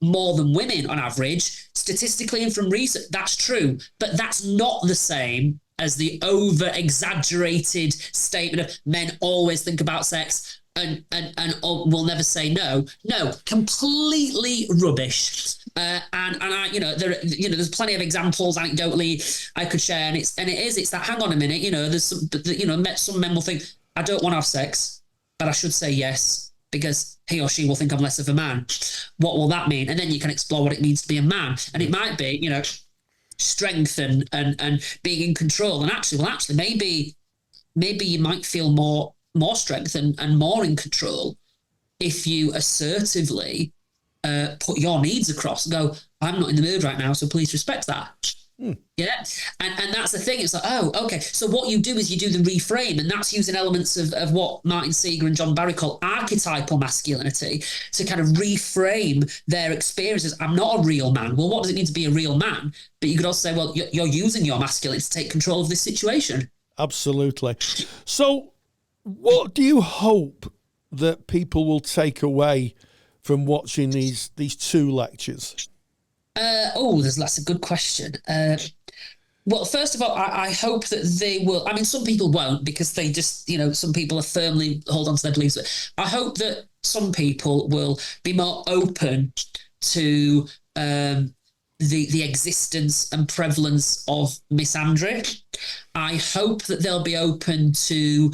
more than women on average. Statistically and from research, that's true. But that's not the same as the over-exaggerated statement of men always think about sex and will never say no. No, completely rubbish. And I, there's plenty of examples anecdotally I could share, and it's that, hang on a minute, there's some men will think, I don't want to have sex, but I should say yes because he or she will think I'm less of a man. What will that mean? And then you can explore what it means to be a man. And it might be, strength and being in control. And actually, maybe you might feel more strength and more in control if you assertively put your needs across and go, I'm not in the mood right now, so please respect that. Yeah. And that's the thing. It's like, oh, okay. So what you do is you do the reframe, and that's using elements of what Martin Seeger and John Barry call archetypal masculinity to kind of reframe their experiences. I'm not a real man. Well, what does it mean to be a real man? But you could also say, well, you're using your masculinity to take control of this situation. Absolutely. So what do you hope that people will take away from watching these two lectures? That's a good question. Well, first of all, I hope that they will. I mean, some people won't because they just, some people are firmly hold on to their beliefs. But I hope that some people will be more open to the existence and prevalence of misandry. I hope that they'll be open to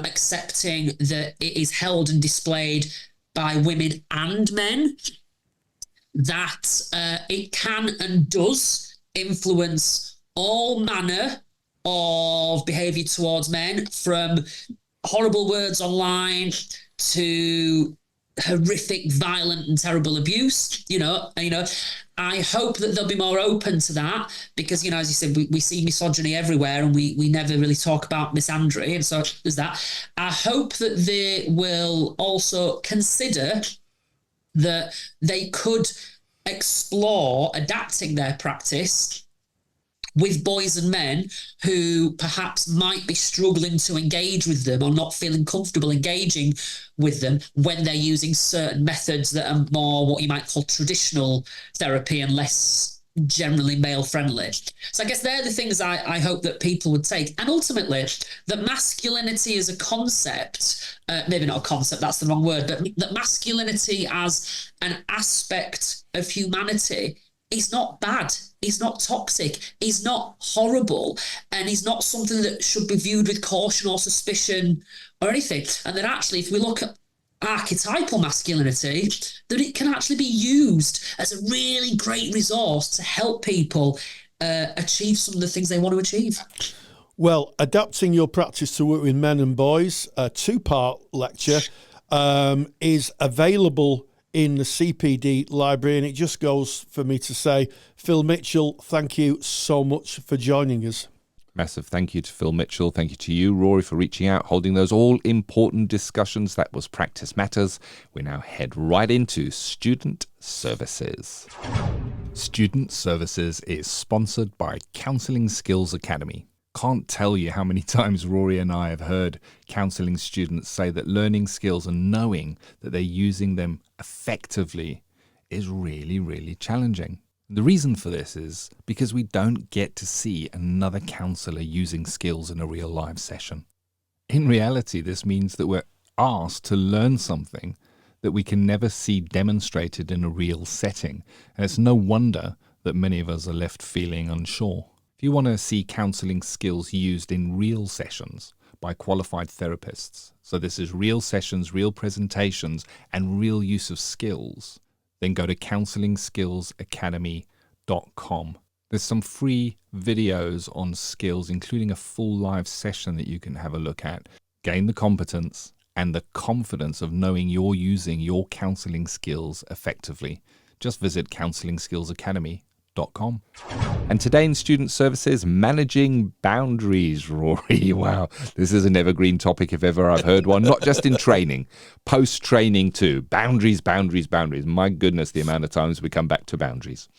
accepting that it is held and displayed by women and men, that it can and does influence all manner of behaviour towards men, from horrible words online to horrific, violent and terrible abuse. I hope that they'll be more open to that because, as you said, we see misogyny everywhere and we never really talk about misandry. And so there's that. I hope that they will also consider that they could explore adapting their practice with boys and men who perhaps might be struggling to engage with them or not feeling comfortable engaging with them when they're using certain methods that are more what you might call traditional therapy and less generally male-friendly. So I guess they're the things I hope that people would take. And ultimately, that masculinity as a concept, maybe not a concept, that's the wrong word, but that masculinity as an aspect of humanity is not bad, is not toxic, is not horrible, and is not something that should be viewed with caution or suspicion or anything. And that actually, if we look at archetypal masculinity, that it can actually be used as a really great resource to help people achieve some of the things they want to achieve. Well, adapting your practice to work with men and boys, a 2-part lecture, is available in the CPD library. And it just goes for me to say, Phil Mitchell, thank you so much for joining us. Massive thank you to Phil Mitchell. Thank you to you, Rory, for reaching out, holding those all-important discussions. That was Practice Matters. We now head right into Student Services. Student Services is sponsored by Counselling Skills Academy. Can't tell you how many times Rory and I have heard counselling students say that learning skills and knowing that they're using them effectively is really, really challenging. The reason for this is because we don't get to see another counsellor using skills in a real live session. In reality, this means that we're asked to learn something that we can never see demonstrated in a real setting, and it's no wonder that many of us are left feeling unsure. If you want to see counselling skills used in real sessions by qualified therapists, so this is real sessions, real presentations, and real use of skills, then go to counselingskillsacademy.com. There's some free videos on skills, including a full live session that you can have a look at. Gain the competence and the confidence of knowing you're using your counselling skills effectively. Just visit counselingskillsacademy.com. And today in Student Services, managing boundaries, Rory. Wow, this is an evergreen topic if ever I've heard one, not just in training, post-training too. Boundaries, boundaries, boundaries. My goodness, the amount of times we come back to boundaries.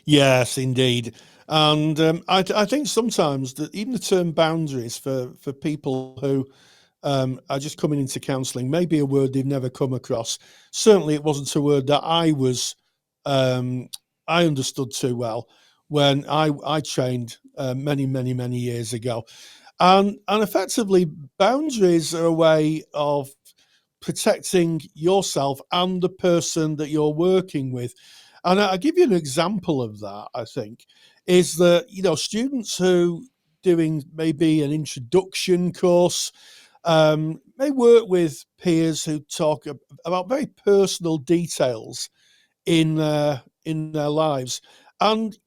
Yes, indeed. And I think sometimes that even the term boundaries for people who are just coming into counselling may be a word they've never come across. Certainly it wasn't a word that I understood too well when I trained many years ago. And effectively, boundaries are a way of protecting yourself and the person that you're working with. And I'll give you an example of that, I think, is that, students who doing maybe an introduction course may work with peers who talk about very personal details in their lives. And,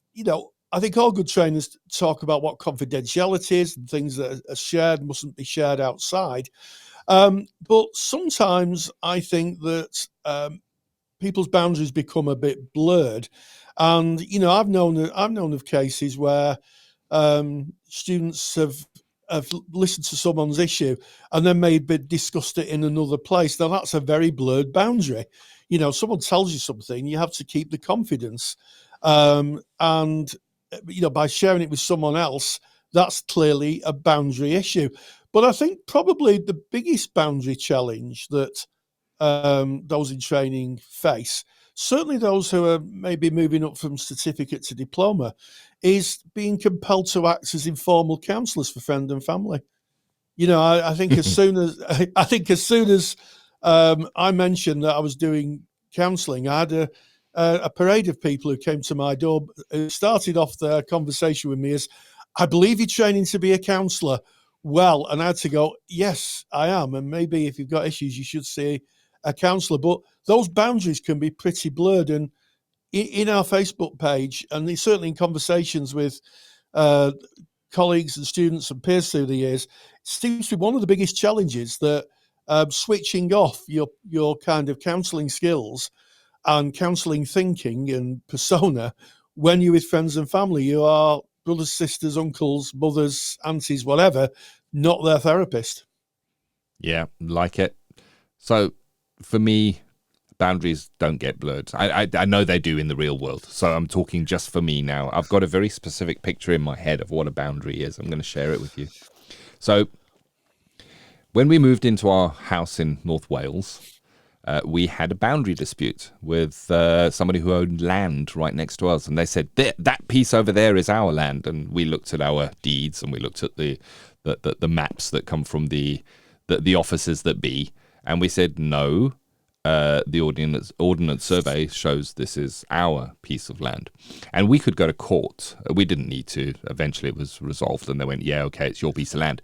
I think all good trainers talk about what confidentiality is and things that are shared mustn't be shared outside. But sometimes I think that people's boundaries become a bit blurred. And, I've known of cases where students have listened to someone's issue and then maybe discussed it in another place. Now, that's a very blurred boundary. Someone tells you something, you have to keep the confidence. And, by sharing it with someone else, that's clearly a boundary issue. But I think probably the biggest boundary challenge that those in training face, certainly those who are maybe moving up from certificate to diploma, is being compelled to act as informal counsellors for friends and family. I think as soon as I mentioned that I was doing counselling, I had a parade of people who came to my door who started off their conversation with me as, "I believe you're training to be a counsellor." Well, and I had to go, "Yes, I am. And maybe if you've got issues, you should see a counsellor." But those boundaries can be pretty blurred. And in our Facebook page, and certainly in conversations with colleagues and students and peers through the years, it seems to be one of the biggest challenges that switching off your kind of counselling skills and counselling thinking and persona when you're with friends and family. You are brothers, sisters, uncles, mothers, aunties, whatever, not their therapist. Yeah, like it. So for me, boundaries don't get blurred. I know they do in the real world. So I'm talking just for me now. I've got a very specific picture in my head of what a boundary is. I'm going to share it with you. So when we moved into our house in North Wales, we had a boundary dispute with somebody who owned land right next to us. And they said, that piece over there is our land. And we looked at our deeds and we looked at the maps that come from the offices that be. And we said, no, the ordnance survey shows this is our piece of land. And we could go to court. We didn't need to. Eventually it was resolved and they went, yeah, okay, it's your piece of land.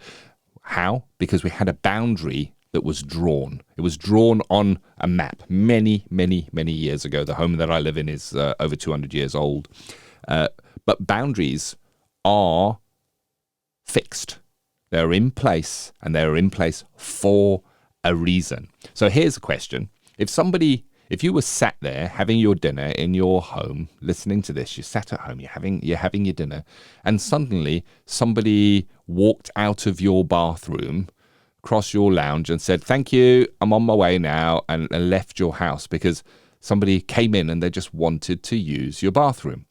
How? Because we had a boundary that was drawn. It was drawn on a map many years ago. The home that I live in is over 200 years old. But boundaries are fixed. They're in place, and they're in place for a reason. So here's a question. If somebody If you were sat there having your dinner in your home, listening to this, you're sat at home, you're having your dinner, and suddenly somebody walked out of your bathroom, across your lounge, and said, "Thank you, I'm on my way now," and left your house because somebody came in and they just wanted to use your bathroom.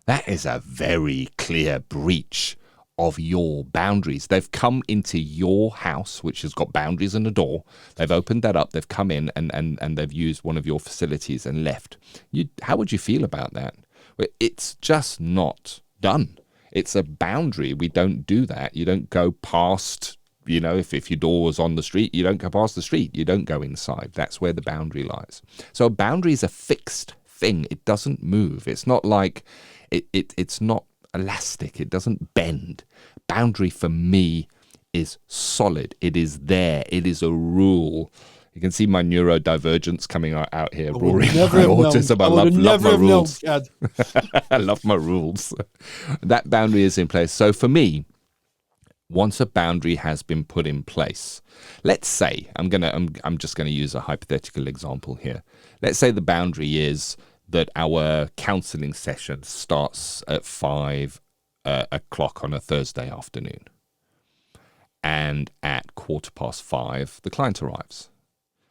That is a very clear breach of your boundaries. They've come into your house, which has got boundaries and a door. They've opened that up. They've come in and they've used one of your facilities and left. How would you feel about that? Well, it's just not done. It's a boundary. We don't do that. You don't go past, if your door was on the street, you don't go past the street. You don't go inside. That's where the boundary lies. So a boundary is a fixed thing. It doesn't move. It's not like it's not elastic. It doesn't bend. Boundary for me is solid. It is there. It is a rule. You can see my neurodivergence coming out here, Rory. My autism. I love my rules. I love my rules. That boundary is in place. So for me, once a boundary has been put in place, let's say I'm just gonna use a hypothetical example here. Let's say the boundary is that our counselling session starts at 5 o'clock on a Thursday afternoon. And at 5:15, the client arrives.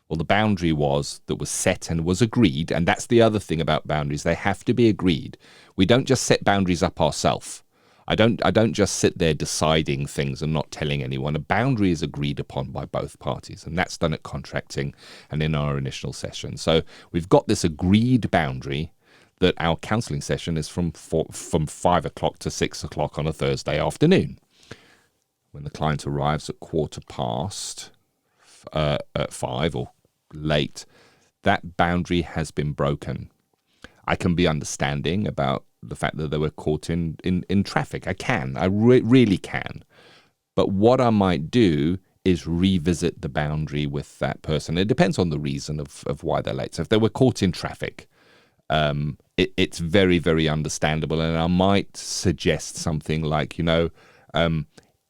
Well, the boundary was set and was agreed, and that's the other thing about boundaries. They have to be agreed. We don't just set boundaries up ourselves. I don't just sit there deciding things and not telling anyone. A boundary is agreed upon by both parties, and that's done at contracting and in our initial session. So we've got this agreed boundary that our counselling session is from 5 o'clock to 6 o'clock on a Thursday afternoon. When the client arrives at 5:15 or late, that boundary has been broken. I can be understanding about the fact that they were caught in traffic. I really can. But what I might do is revisit the boundary with that person. It depends on the reason of why they're late. So if they were caught in traffic, it's very, very understandable. And I might suggest something like,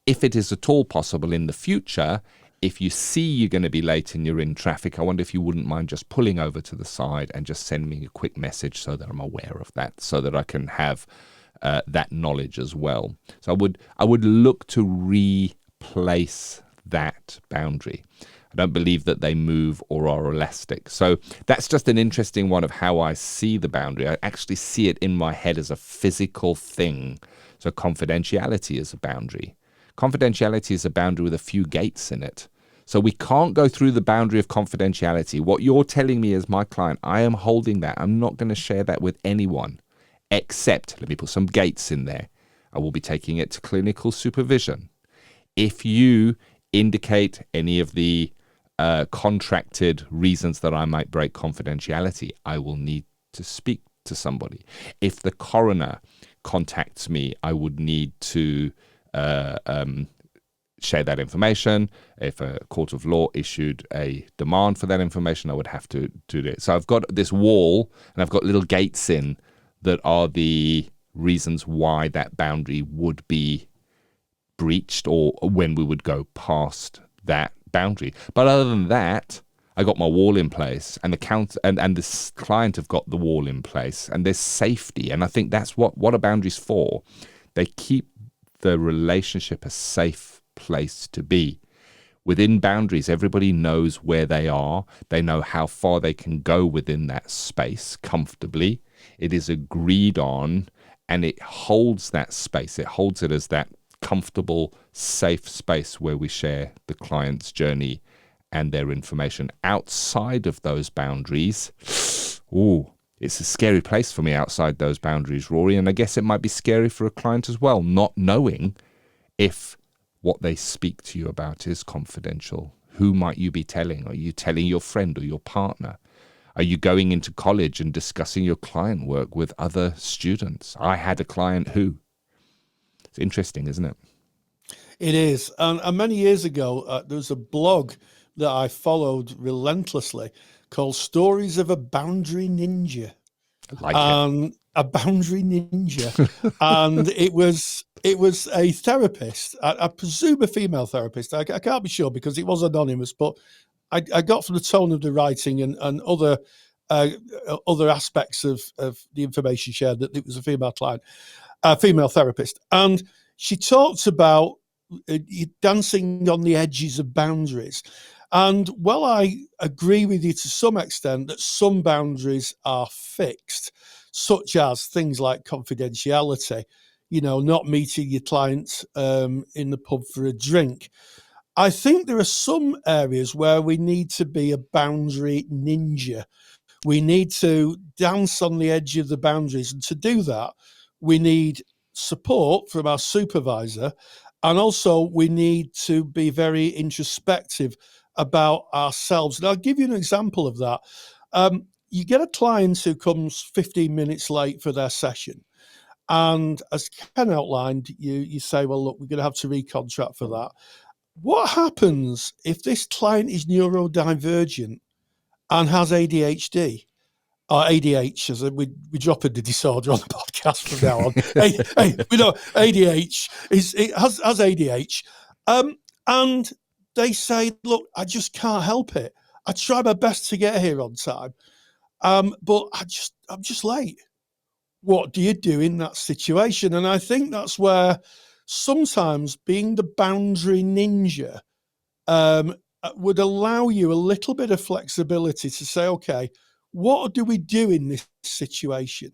if it is at all possible in the future, if you see you're going to be late and you're in traffic, I wonder if you wouldn't mind just pulling over to the side and just send me a quick message so that I'm aware of that, so that I can have that knowledge as well. So I would look to replace that boundary. I don't believe that they move or are elastic. So that's just an interesting one of how I see the boundary. I actually see it in my head as a physical thing. So confidentiality is a boundary. Confidentiality is a boundary with a few gates in it. So we can't go through the boundary of confidentiality. What you're telling me as my client, I am holding that. I'm not going to share that with anyone, except, let me put some gates in there. I will be taking it to clinical supervision. If you indicate any of the contracted reasons that I might break confidentiality, I will need to speak to somebody. If the coroner contacts me, I would need to share that information. If a court of law issued a demand for that information, I would have to do it. So I've got this wall and I've got little gates in that are the reasons why that boundary would be breached or when we would go past that boundary. But other than that, I got my wall in place, and and this client have got the wall in place, and there's safety. And I think that's what a boundary's for. They keep the relationship a safe place to be. Within boundaries, everybody knows where they are. They know how far they can go within that space comfortably. It is agreed on, and it holds that space. It holds it as that comfortable, safe space where we share the client's journey and their information. Outside of those boundaries, it's a scary place for me outside those boundaries, Rory, and I guess it might be scary for a client as well, not knowing if what they speak to you about is confidential. Who might you be telling? Are you telling your friend or your partner? Are you going into college and discussing your client work with other students? I had a client who. It's interesting, isn't it? It is. And many years ago, there was a blog that I followed relentlessly called Stories of a Boundary Ninja. I like it. A boundary ninja. And it was a therapist, I presume a female therapist. I can't be sure because it was anonymous, but I got from the tone of the writing and other other aspects of the information shared, that it was a female client, female therapist. And she talked about dancing on the edges of boundaries. And while I agree with you to some extent that some boundaries are fixed, such as things like confidentiality, not meeting your clients in the pub for a drink, I think there are some areas where we need to be a boundary ninja. We need to dance on the edge of the boundaries. And to do that, we need support from our supervisor. And also we need to be very introspective about ourselves. And I'll give you an example of that. You get a client who comes 15 minutes late for their session. And as Ken outlined, you say, well, look, we're going to have to recontract for that. What happens if this client is neurodivergent and has ADHD? Or ADH, as we dropping the disorder on the podcast from now on. We know ADH has ADH, and they say, "Look, I just can't help it. I try my best to get here on time, but I'm just late." What do you do in that situation? And I think that's where sometimes being the boundary ninja would allow you a little bit of flexibility to say, okay, what do we do in this situation?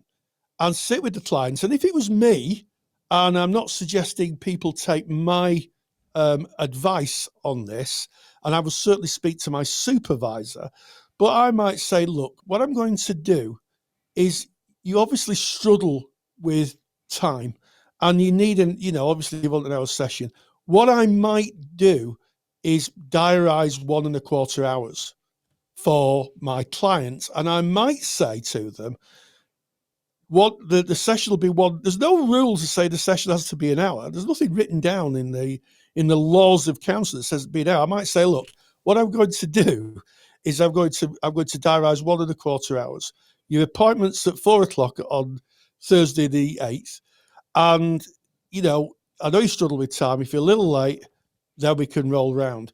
And sit with the clients. And if it was me, and I'm not suggesting people take my advice on this, and I will certainly speak to my supervisor, but I might say, look, what I'm going to do is, you obviously struggle with time and you need obviously you want an hour session. What I might do is diarize 1.25 hours for my clients. And I might say to them, what the session will be one. There's no rules to say the session has to be an hour. There's nothing written down in the laws of counselling that says it'll be an hour. I might say, look, what I'm going to do is I'm going to diarize 1.25 hours. Your appointment's at 4:00 on Thursday the 8th. And, I know you struggle with time. If you're a little late, then we can roll round.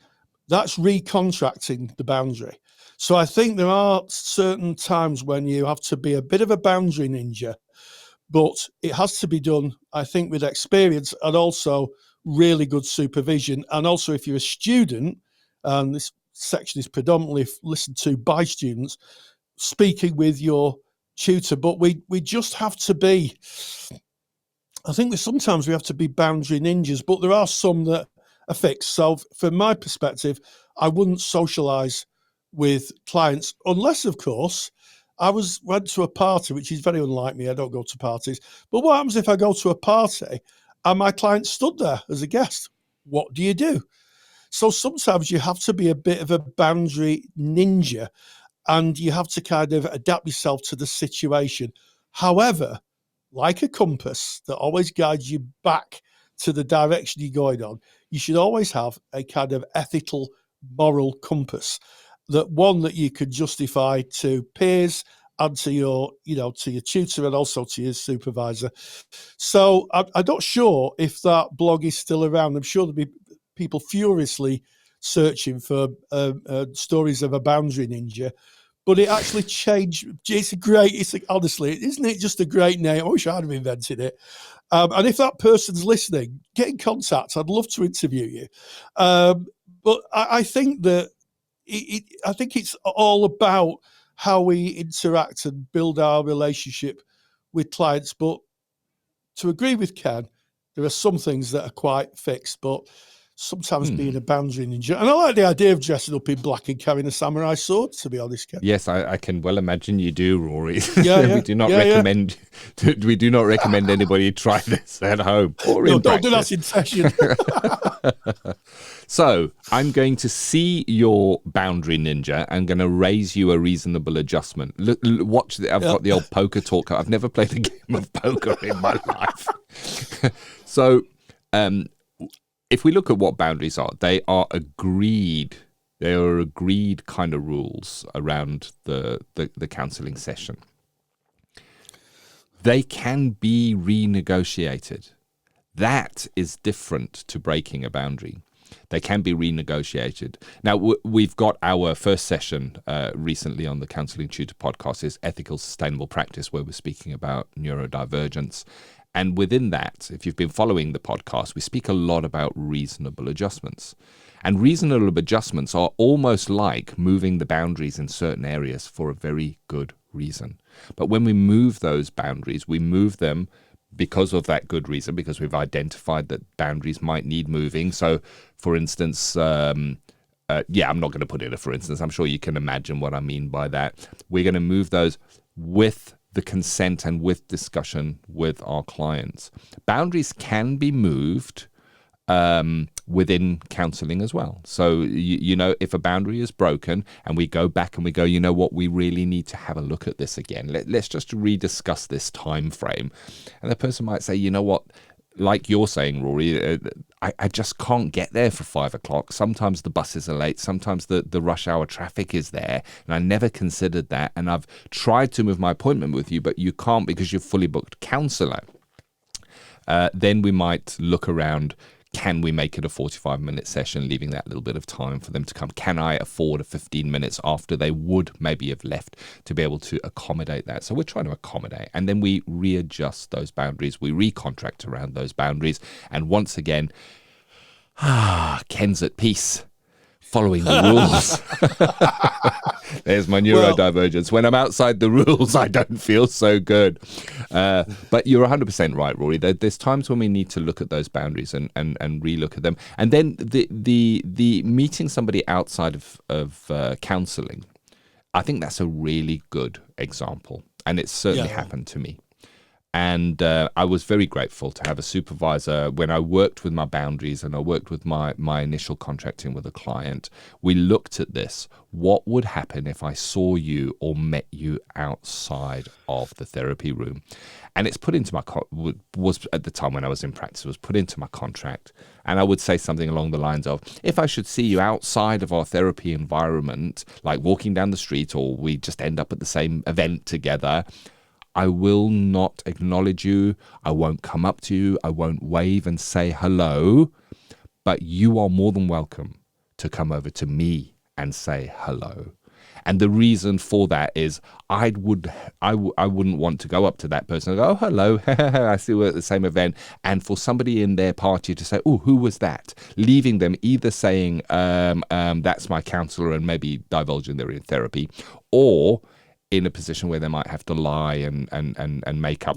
That's recontracting the boundary. So I think there are certain times when you have to be a bit of a boundary ninja, but it has to be done, I think, with experience and also really good supervision. And also if you're a student, and this section is predominantly listened to by students, speaking with your tutor. But we just have to be, I think sometimes we have to be boundary ninjas, but there are some that are fixed. So from my perspective, I wouldn't socialize with clients unless, of course, I went to a party, which is very unlike me. I don't go to parties. But what happens if I go to a party and my client stood there as a guest? What do you do? So sometimes you have to be a bit of a boundary ninja and you have to kind of adapt yourself to the situation. However, like a compass that always guides you back to the direction you're going on, you should always have a kind of ethical, moral compass, that you could justify to peers and to your tutor and also to your supervisor. So I'm not sure if that blog is still around. I'm sure there'll be people furiously searching for stories of a boundary ninja. But it actually changed. Honestly, isn't it just a great name? I wish I'd have invented it. And if that person's listening, get in contact. I'd love to interview you. But I think that I think it's all about how we interact and build our relationship with clients. But to agree with Ken, there are some things that are quite fixed, but sometimes being a boundary ninja. And I like the idea of dressing up in black and carrying a samurai sword, to be honest, Ken. Yes, I can well imagine you do, Rory. Yeah, we do not recommend we do not recommend anybody try this at home or in don't do that in session. So I'm going to see your boundary ninja and going to raise you a reasonable adjustment. Watch I've got the old poker talk. I've never played a game of poker in my life. So if we look at what boundaries are, they are agreed. They are agreed kind of rules around the counselling session. They can be renegotiated. That is different to breaking a boundary. They can be renegotiated. Now, we've got our first session recently on the Counselling Tutor Podcast is Ethical Sustainable Practice, where we're speaking about neurodivergence. And within that, if you've been following the podcast, we speak a lot about reasonable adjustments. And reasonable adjustments are almost like moving the boundaries in certain areas for a very good reason. But when we move those boundaries, we move them because of that good reason, because we've identified that boundaries might need moving. So, for instance, I'm not going to put in a for instance. I'm sure you can imagine what I mean by that. We're going to move those with the consent and with discussion with our clients. Boundaries can be moved within counselling as well. So, if a boundary is broken and we go back and we go, you know what, we really need to have a look at this again. Let's just rediscuss this time frame. And the person might say, you know what, like you're saying, Rory, I just can't get there for 5 o'clock. Sometimes the buses are late. Sometimes the rush hour traffic is there. And I never considered that. And I've tried to move my appointment with you, but you can't because you're fully booked counsellor. Then we might look around. Can we make it a 45-minute session, leaving that little bit of time for them to come? Can I afford a 15 minutes after they would maybe have left to be able to accommodate that? So we're trying to accommodate. And then we readjust those boundaries. We recontract around those boundaries. And once again, Ken's at peace, following the rules. There's my neurodivergence. When I'm outside the rules, I don't feel so good. But you're 100% right, Rory. There's times when we need to look at those boundaries and relook at them. And then the meeting somebody outside of counselling, I think that's a really good example. And it's certainly happened to me. And I was very grateful to have a supervisor when I worked with my boundaries and I worked with my initial contracting with a client. We looked at this. What would happen if I saw you or met you outside of the therapy room? And it's put into my was at the time when I was in practice, was put into my contract. And I would say something along the lines of, if I should see you outside of our therapy environment, like walking down the street, or we just end up at the same event together, I will not acknowledge you. I won't come up to you. I won't wave and say hello, but you are more than welcome to come over to me and say hello. And the reason for that is I wouldn't want to go up to that person and go, oh, hello, I see we're at the same event. And for somebody in their party to say, oh, who was that? Leaving them either saying, that's my counsellor and maybe divulging they're in therapy, or in a position where they might have to lie and make up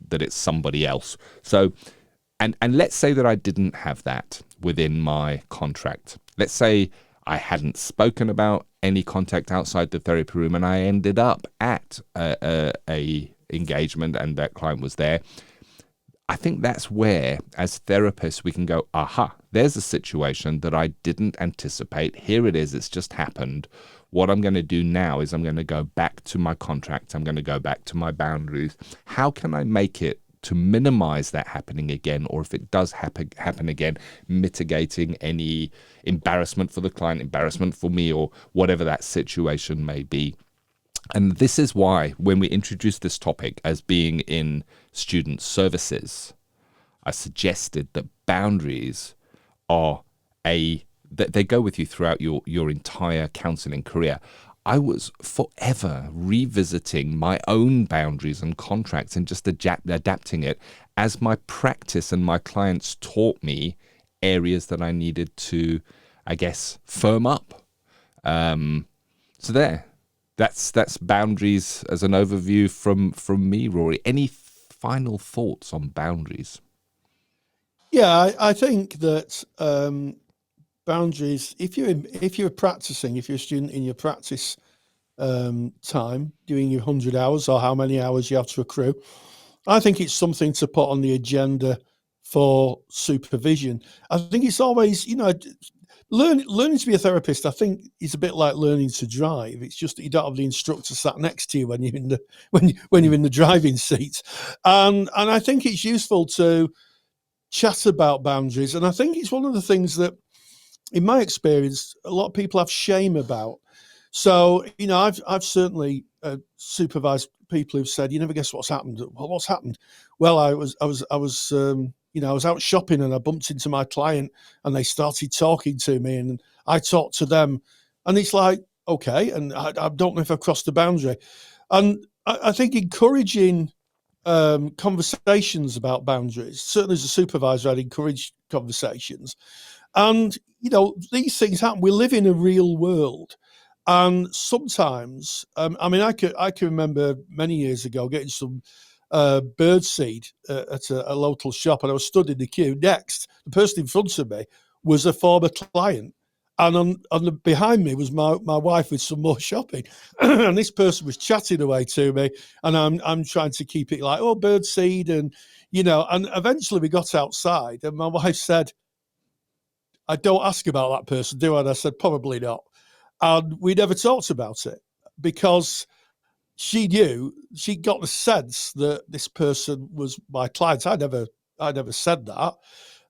that it's somebody else. So, and let's say that I didn't have that within my contract. Let's say I hadn't spoken about any contact outside the therapy room and I ended up at a engagement and that client was there. I think that's where, as therapists, we can go, aha, there's a situation that I didn't anticipate. Here it is. It's just happened. What I'm going to do now is I'm going to go back to my contract. I'm going to go back to my boundaries. How can I make it to minimize that happening again? Or if it does happen again, mitigating any embarrassment for the client, embarrassment for me, or whatever that situation may be. And this is why when we introduced this topic as being in student services, I suggested that boundaries are that they go with you throughout your entire counselling career. I was forever revisiting my own boundaries and contracts and just adapting it as my practice and my clients taught me areas that I needed to, I guess, firm up. So that's boundaries as an overview from me, Rory. Any final thoughts on boundaries? Yeah, I think that boundaries, if you're practicing, if you're a student in your practice time, doing your 100 hours or how many hours you have to accrue, I think it's something to put on the agenda for supervision. I think it's always, learning to be a therapist, I think, is a bit like learning to drive. It's just that you don't have the instructor sat next to you when you're in the when you're in the driving seat. And I think it's useful to chat about boundaries. And I think it's one of the things that, in my experience, a lot of people have shame about. So, I've certainly supervised people who've said, "You never guess what's happened." Well, what's happened? Well, I was I was out shopping and I bumped into my client and they started talking to me and I talked to them. And it's like, okay, and I don't know if I've crossed the boundary. And I think encouraging conversations about boundaries, certainly as a supervisor, I'd encourage conversations. And, these things happen. We live in a real world. And sometimes, I can remember many years ago getting some bird seed at a local shop, and I was stood in the queue. Next, the person in front of me was a former client. And behind me was my wife with some more shopping. And this person was chatting away to me, and I'm trying to keep it like, oh, bird seed. And eventually we got outside and my wife said, I don't ask about that person, do I? And I said, probably not. And we never talked about it because she got the sense that this person was my client. I never said that.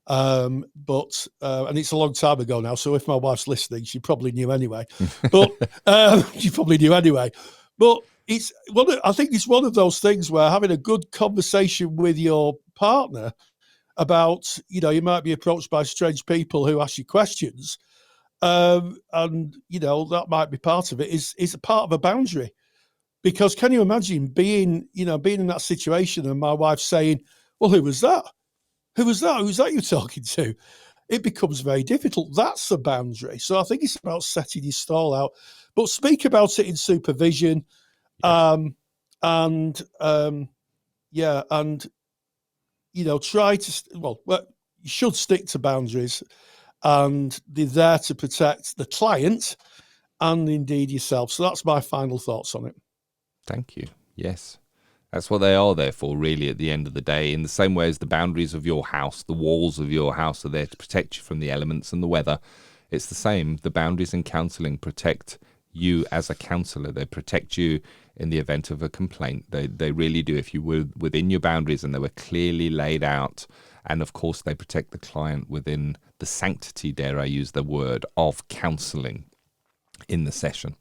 But and it's a long time ago now, so if my wife's listening, she probably knew anyway. But she probably knew anyway. But I think it's one of those things where having a good conversation with your partner about, you might be approached by strange people who ask you questions, and that might be part of it. Is a part of a boundary, because can you imagine being in that situation and my wife saying, "Well, who was that? Who's that you're talking to?" It becomes very difficult. That's a boundary. So I think it's about setting your stall out, but speak about it in supervision. Yes. Try to, you should stick to boundaries, and they're there to protect the client and indeed yourself. So that's my final thoughts on it. Thank you. Yes. That's what they are there for, really, at the end of the day. In the same way as the boundaries of your house, the walls of your house are there to protect you from the elements and the weather. It's the same. The boundaries in counselling protect you as a counsellor. They protect you in the event of a complaint. They really do. If you were within your boundaries and they were clearly laid out. And of course, they protect the client within the sanctity, dare I use the word, of counselling in the session.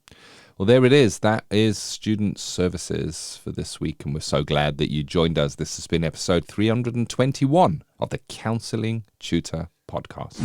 Well, there it is. That is Student Services for this week, and we're so glad that you joined us. This has been episode 321 of the Counselling Tutor Podcast.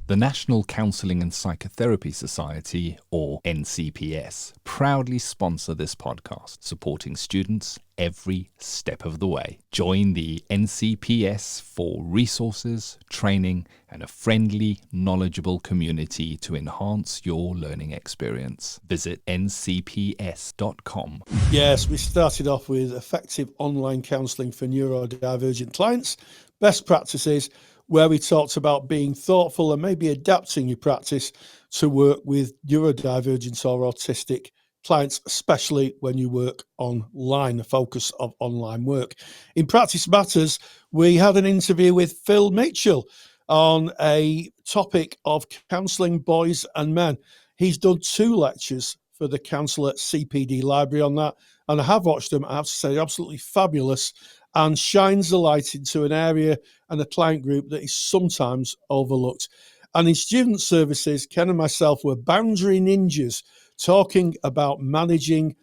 The National Counselling and Psychotherapy Society, or NCPS, proudly sponsor this podcast, supporting students every step of the way. Join the NCPS for resources, training, and a friendly, knowledgeable community to enhance your learning experience. Visit ncps.com. Yes, we started off with effective online counselling for neurodivergent clients, best practices, where we talked about being thoughtful and maybe adapting your practice to work with neurodivergent or autistic clients, especially when you work online, the focus of online work. In Practice Matters, we had an interview with Phil Mitchell on a topic of Counselling Boys and Men. He's done 2 lectures for the Counsellor CPD Library on that, and I have watched them. I have to say, absolutely fabulous, and shines the light into an area and a client group that is sometimes overlooked. And in Student Services, Ken and myself were boundary ninjas, talking about managing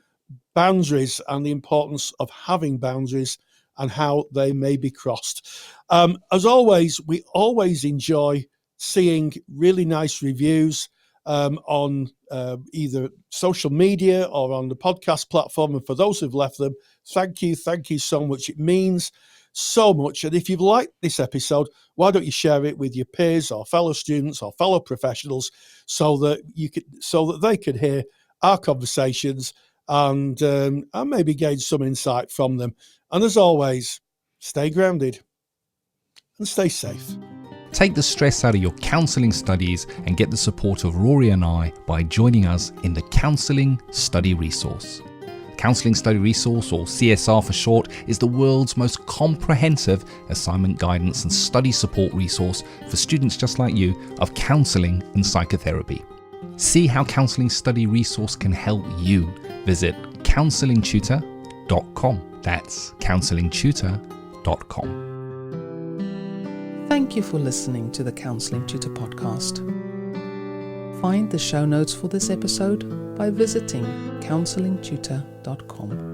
boundaries and the importance of having boundaries and how they may be crossed. As always, we always enjoy seeing really nice reviews on either social media or on the podcast platform. And for those who've left them, thank you so much. It means so much. And if you've liked this episode, why don't you share it with your peers or fellow students or fellow professionals so that they could hear our conversations and maybe gain some insight from them. And as always, stay grounded and stay safe. Take the stress out of your counselling studies and get the support of Rory and I by joining us in the Counselling Study Resource. Counselling Study Resource, or CSR for short, is the world's most comprehensive assignment guidance and study support resource for students just like you of counselling and psychotherapy. See how Counselling Study Resource can help you. Visit counsellingtutor.com. That's counsellingtutor.com. Thank you for listening to the Counselling Tutor Podcast. Find the show notes for this episode by visiting counsellingtutor.com.